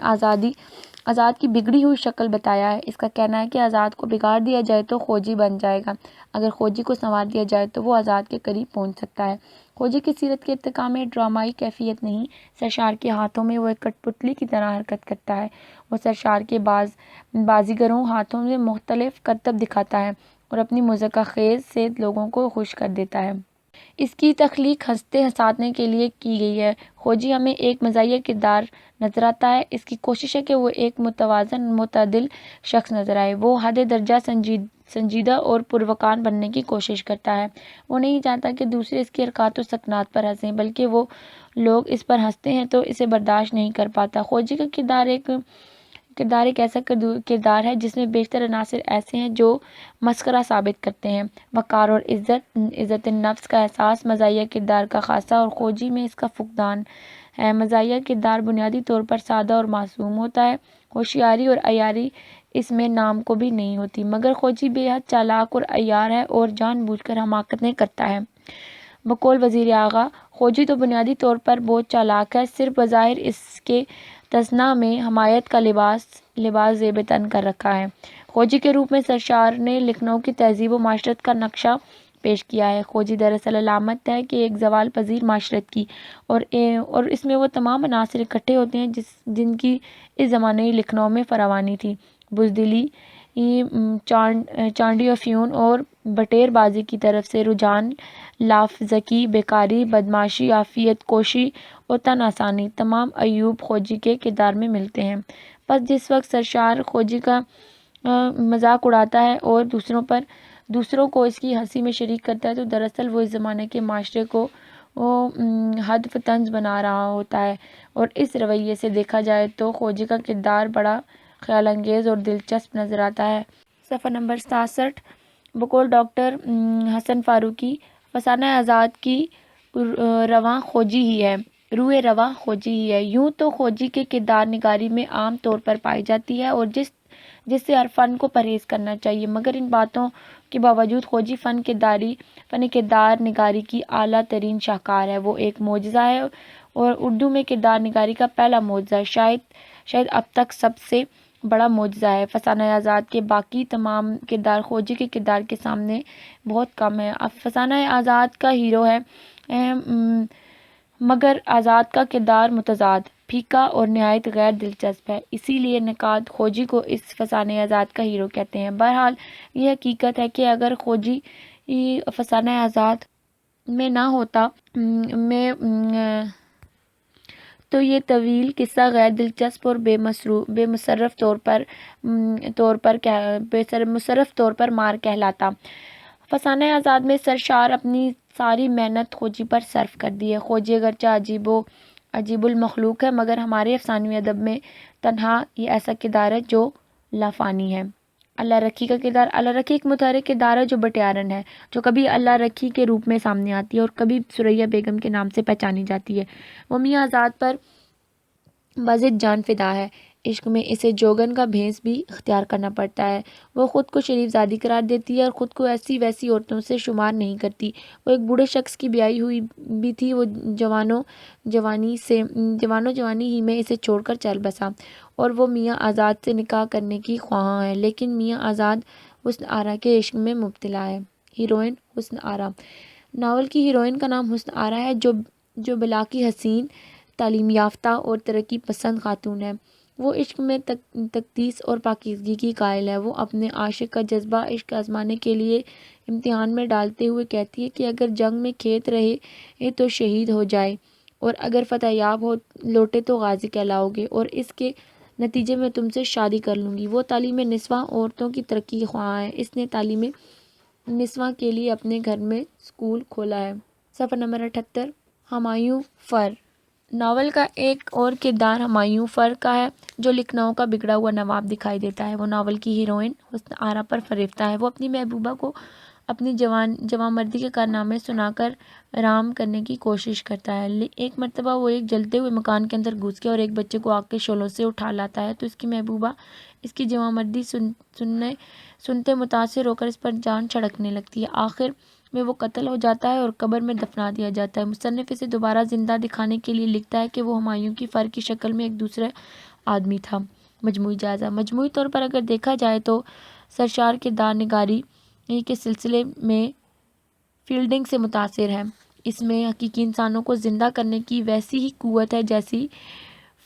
آزاد کی بگڑی ہوئی شکل بتایا ہے۔ اس کا کہنا ہے کہ آزاد کو بگاڑ دیا جائے تو خوجی بن جائے گا، اگر خوجی کو سنوار دیا جائے تو وہ آزاد کے قریب پہنچ سکتا ہے۔ خوجی کی سیرت کے ارتقاء میں ڈرامائی کیفیت نہیں، سرشار کے ہاتھوں میں وہ ایک کٹ پتلی کی طرح حرکت کرتا ہے۔ وہ سرشار کے بازیگروں ہاتھوں میں مختلف کرتب دکھاتا ہے اور اپنی مضحکہ خیز سے لوگوں کو خوش کر دیتا ہے۔ اس کی تخلیق ہنستے ہنسانے کے لیے کی گئی ہے۔ خوجی ہمیں ایک مزاحیہ کردار نظر آتا ہے۔ اس کی کوشش ہے کہ وہ ایک متوازن، معتدل شخص نظر آئے۔ وہ حد درجہ سنجیدہ اور پروقار بننے کی کوشش کرتا ہے۔ وہ نہیں چاہتا کہ دوسرے اس کی حرکات و سکنات پر ہنسیں، بلکہ وہ لوگ اس پر ہنستے ہیں تو اسے برداشت نہیں کر پاتا۔ خوجی کا کردار ایک ایسا کردار ہے جس میں بیشتر عناصر ایسے ہیں جو مسخرہ ثابت کرتے ہیں۔ وقار اور عزت نفس کا احساس مزاحیہ کردار کا خاصہ اور خوجی میں اس کا فقدان ہے۔ مزاحیہ کردار بنیادی طور پر سادہ اور معصوم ہوتا ہے، ہوشیاری اور عیاری اس میں نام کو بھی نہیں ہوتی، مگر خوجی بے حد چالاک اور عیار ہے اور جان بوجھ کر حماقتیں کرتا ہے۔ بقول وزیر اعلیٰ، خوجی تو بنیادی طور پر بہت چالاک ہے، صرف بظاہر اس کے تذنہ میں حمایت کا لباس زیب تن کر رکھا ہے۔ خوجی کے روپ میں سرشار نے لکھنؤ کی تہذیب و معاشرت کا نقشہ پیش کیا ہے۔ خوجی دراصل علامت ہے کہ ایک زوال پذیر معاشرت کی، اور اس میں وہ تمام عناصر اکٹھے ہوتے ہیں جن کی اس زمانے لکھنؤ میں فراوانی تھی: بزدلی، چانڈی افیون اور بٹیر بازی کی طرف سے رجحان، لافزکی، بیکاری، بدمعاشی، عافیت کوشی اور تن آسانی، تمام ایوب خوجی کے کردار میں ملتے ہیں۔ بس جس وقت سرشار خوجی کا مذاق اڑاتا ہے اور دوسروں کو اس کی ہنسی میں شریک کرتا ہے تو دراصل وہ اس زمانے کے معاشرے کو ہدف طنز بنا رہا ہوتا ہے، اور اس رویے سے دیکھا جائے تو خوجی کا کردار بڑا خیال انگیز اور دلچسپ نظر آتا ہے۔ صفحہ نمبر 67۔ بقول ڈاکٹر حسن فاروقی، فسانہ آزاد کی رواں خوجی ہی ہے، روح رواں خوجی ہی ہے۔ یوں تو خوجی کے کردار نگاری میں عام طور پر پائی جاتی ہے اور جس سے ہر فن کو پرہیز کرنا چاہیے، مگر ان باتوں کے باوجود خوجی فن کردار نگاری کی اعلیٰ ترین شاہکار ہے۔ وہ ایک معجزہ ہے اور اردو میں کردار نگاری کا پہلا معجزہ، شاید اب تک سب سے بڑا معجزہ ہے۔ فسانہ آزاد کے باقی تمام کردار خوجی کے کردار کے سامنے بہت کم ہیں۔ فسانہ آزاد کا ہیرو ہے، مگر آزاد کا کردار متضاد، پھیکا اور نہایت غیر دلچسپ ہے، اسی لیے نقاد خوجی کو اس فسانہ آزاد کا ہیرو کہتے ہیں۔ بہرحال یہ حقیقت ہے کہ اگر خوجی فسانہ آزاد میں نہ ہوتا تو یہ طویل قصہ غیر دلچسپ اور بے مصرف طور پر مار کہلاتا۔ فسانہ آزاد میں سرشار اپنی ساری محنت خوجی پر صرف کر دی ہے۔ خوجی اگرچہ عجیب المخلوق ہے، مگر ہمارے افسانوی ادب میں تنہا یہ ایسا کردار ہے جو لافانی ہے۔ اللہ رکھی کا کردار، اللہ رکھی ایک متحرک کردار ہے جو بٹیارن ہے، جو کبھی اللہ رکھی کے روپ میں سامنے آتی ہے اور کبھی ثریا بیگم کے نام سے پہچانی جاتی ہے۔ وہ میاں آزاد پر بضد جان فدا ہے۔ عشق میں اسے جوگن کا بھیس بھی اختیار کرنا پڑتا ہے۔ وہ خود کو شریف زادی قرار دیتی ہے اور خود کو ایسی ویسی عورتوں سے شمار نہیں کرتی۔ وہ ایک بوڑھے شخص کی بیائی ہوئی بھی تھی۔ وہ جوانی ہی میں اسے چھوڑ کر چل بسا اور وہ میاں آزاد سے نکاح کرنے کی خواہاں ہے، لیکن میاں آزاد حسن آرا کے عشق میں مبتلا ہے۔ ہیروئن حسن آرا۔ ناول کی ہیروئن کا نام حسن آرا ہے، جو بلاکی حسین، تعلیم یافتہ اور ترقی پسند خاتون ہے۔ وہ عشق میں تقدیس اور پاکیزگی کی قائل ہے۔ وہ اپنے عاشق کا جذبہ عشق آزمانے کے لیے امتحان میں ڈالتے ہوئے کہتی ہے کہ اگر جنگ میں کھیت رہے تو شہید ہو جائے اور اگر فتح یاب ہو لوٹے تو غازی کہلاؤ گے، اور اس کے نتیجے میں تم سے شادی کر لوں گی۔ وہ تعلیم نسواں عورتوں کی ترقی کی خواہاں ہے۔ اس نے تعلیم نسواں کے لیے اپنے گھر میں اسکول کھولا ہے۔ صفحہ نمبر 78۔ ہمایوں فر۔ ناول کا ایک اور کردار ہمایوں فر کا ہے، جو لکھنؤ کا بگڑا ہوا نواب دکھائی دیتا ہے۔ وہ ناول کی ہیروئن حسن آرا پر فریفتہ ہے۔ وہ اپنی محبوبہ کو اپنی جوان مردی کے کارنامے سنا کر رام کرنے کی کوشش کرتا ہے۔ ایک مرتبہ وہ ایک جلتے ہوئے مکان کے اندر گھس گیا اور ایک بچے کو آگ کے شعلوں سے اٹھا لاتا ہے تو اس کی محبوبہ اس کی جوان مردی سنتے متاثر ہو کر اس پر جان چھڑکنے لگتی ہے۔ آخر میں وہ قتل ہو جاتا ہے اور قبر میں دفنا دیا جاتا ہے۔ مصنف اسے دوبارہ زندہ دکھانے کے لیے لکھتا ہے کہ وہ ہمایوں کی فر کی شکل میں ایک دوسرا آدمی تھا۔ مجموعی جائزہ۔ مجموعی طور پر اگر دیکھا جائے تو سرشار کردار نگاری کے سلسلے میں فیلڈنگ سے متاثر ہے۔ اس میں حقیقی انسانوں کو زندہ کرنے کی ویسی ہی قوت ہے جیسی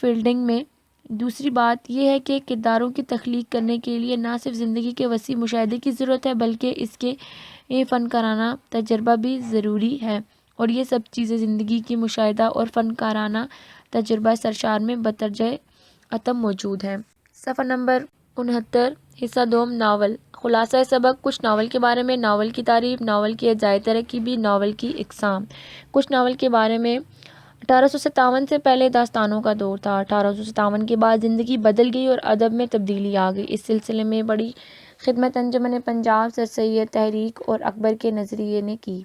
فیلڈنگ میں۔ دوسری بات یہ ہے کہ کرداروں کی تخلیق کرنے کے لیے نہ صرف زندگی کے وسیع مشاہدے کی ضرورت ہے بلکہ اس کے فنکارانہ تجربہ بھی ضروری ہے، اور یہ سب چیزیں زندگی کی مشاہدہ اور فنکارانہ تجربہ سرشار میں بتدریج عدم موجود ہیں۔ صفحہ نمبر 69۔ حصہ دوم۔ ناول۔ خلاصہ سبق۔ کچھ ناول کے بارے میں۔ ناول کی تعریف۔ ناول کی اجزائے ترکیبی۔ ناول کی اقسام۔ کچھ ناول کے بارے میں۔ 1857 سے پہلے داستانوں کا دور تھا۔ 1857 کے بعد زندگی بدل گئی اور ادب میں تبدیلی آ گئی۔ اس سلسلے میں بڑی خدمت انجمن پنجاب، سر سید تحریک اور اکبر کے نظریے نے کی۔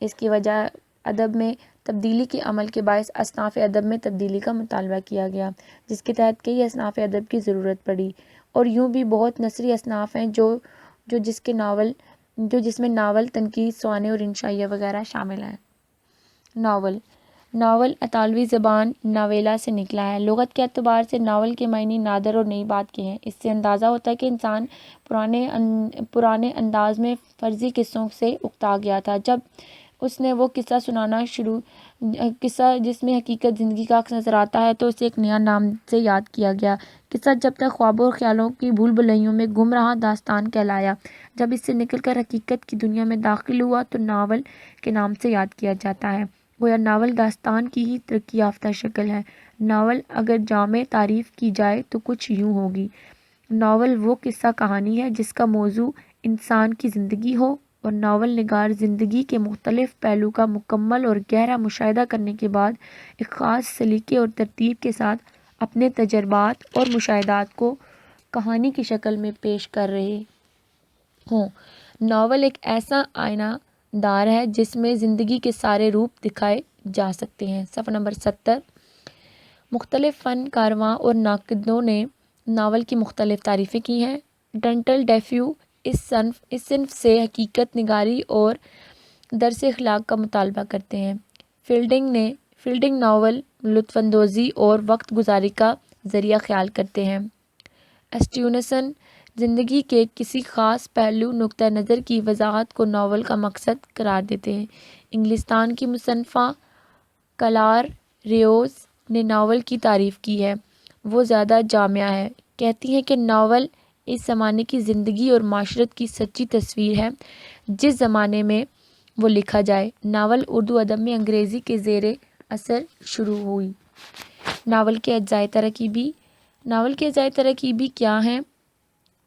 اس کی وجہ ادب میں تبدیلی کے عمل کے باعث اصناف ادب میں تبدیلی کا مطالبہ کیا گیا، جس کے تحت کئی اصناف ادب کی ضرورت پڑی، اور یوں بھی بہت نثری اصناف ہیں جس میں ناول، تنقید، سوانح اور انشائیہ وغیرہ شامل ہیں۔ ناول۔ ناول اطالوی زبان ناویلا سے نکلا ہے۔ لغت کے اعتبار سے ناول کے معنی نادر اور نئی بات کے ہیں۔ اس سے اندازہ ہوتا ہے کہ انسان پرانے انداز میں فرضی قصوں سے اکتا گیا تھا۔ جب اس نے وہ قصہ سنانا قصہ جس میں حقیقت زندگی کا عکس نظر آتا ہے تو اسے ایک نیا نام سے یاد کیا گیا۔ قصہ جب تک خوابوں اور خیالوں کی بھول بھلیوں میں گم رہا داستان کہلایا، جب اس سے نکل کر حقیقت کی دنیا میں داخل ہوا تو ناول کے نام سے یاد کیا جاتا ہے۔ گویا ناول داستان کی ہی ترقی یافتہ شکل ہے۔ ناول اگر جامع تعریف کی جائے تو کچھ یوں ہوگی: ناول وہ قصہ کہانی ہے جس کا موضوع انسان کی زندگی ہو، اور ناول نگار زندگی کے مختلف پہلو کا مکمل اور گہرا مشاہدہ کرنے کے بعد ایک خاص سلیقے اور ترتیب کے ساتھ اپنے تجربات اور مشاہدات کو کہانی کی شکل میں پیش کر رہے ہوں۔ ناول ایک ایسا آئینہ دار ہے جس میں زندگی کے سارے روپ دکھائے جا سکتے ہیں۔ صفحہ نمبر 70۔ مختلف فن کارواں اور ناقدوں نے ناول کی مختلف تعریفیں کی ہیں۔ ڈنٹل ڈیفیو اس صنف سے حقیقت نگاری اور درس اخلاق کا مطالبہ کرتے ہیں۔ فیلڈنگ ناول لطف اندوزی اور وقت گزاری کا ذریعہ خیال کرتے ہیں۔ اسٹیونسن زندگی کے کسی خاص پہلو نقطہ نظر کی وضاحت کو ناول کا مقصد قرار دیتے ہیں۔ انگلستان کی مصنفہ کلار ریوز نے ناول کی تعریف کی ہے۔ وہ زیادہ جامع ہے۔ کہتی ہیں کہ ناول اس زمانے کی زندگی اور معاشرت کی سچی تصویر ہے جس زمانے میں وہ لکھا جائے۔ ناول اردو ادب میں انگریزی کے زیر اثر شروع ہوئی۔ ناول کے اجزائے ترکیبی۔ ناول کے اجزائے ترکیبی کیا ہیں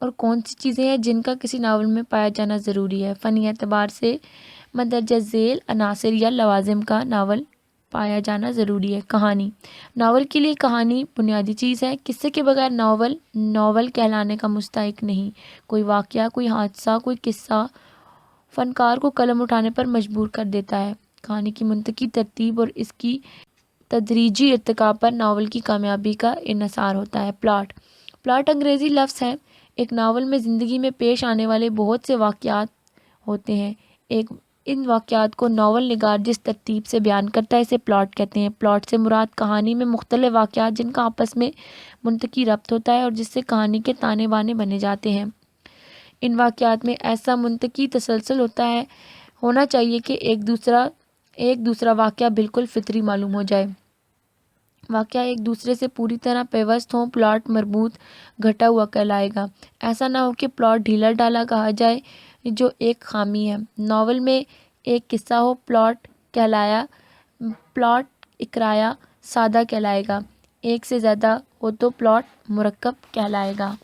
اور کون سی چیزیں ہیں جن کا کسی ناول میں پایا جانا ضروری ہے؟ فنی اعتبار سے مندرجہ ذیل عناصر یا لوازم کا ناول پایا جانا ضروری ہے۔ کہانی۔ ناول کے لیے کہانی بنیادی چیز ہے۔ قصے کے بغیر ناول کہلانے کا مستحق نہیں۔ کوئی واقعہ، کوئی حادثہ، کوئی قصہ فنکار کو قلم اٹھانے پر مجبور کر دیتا ہے۔ کہانی کی منطقی ترتیب اور اس کی تدریجی ارتقاء پر ناول کی کامیابی کا انحصار ہوتا ہے۔ پلاٹ انگریزی لفظ ہے۔ ایک ناول میں زندگی میں پیش آنے والے بہت سے واقعات ہوتے ہیں۔ ان واقعات کو ناول نگار جس ترتیب سے بیان کرتا ہے اسے پلاٹ کہتے ہیں۔ پلاٹ سے مراد کہانی میں مختلف واقعات جن کا آپس میں منطقی ربط ہوتا ہے اور جس سے کہانی کے تانے بانے بنے جاتے ہیں۔ ان واقعات میں ایسا منطقی تسلسل ہونا چاہیے کہ ایک دوسرا واقعہ بالکل فطری معلوم ہو جائے۔ واقعہ ایک دوسرے سے پوری طرح پیوست ہوں، پلاٹ مربوط گھٹا ہوا کہلائے گا۔ ایسا نہ ہو کہ پلاٹ ڈھیلا ڈھالا کہا جائے جو ایک خامی ہے۔ ناول میں ایک قصہ ہو پلاٹ اقرایا سادہ کہلائے گا۔ ایک سے زیادہ ہو تو پلاٹ مرکب کہلائے گا۔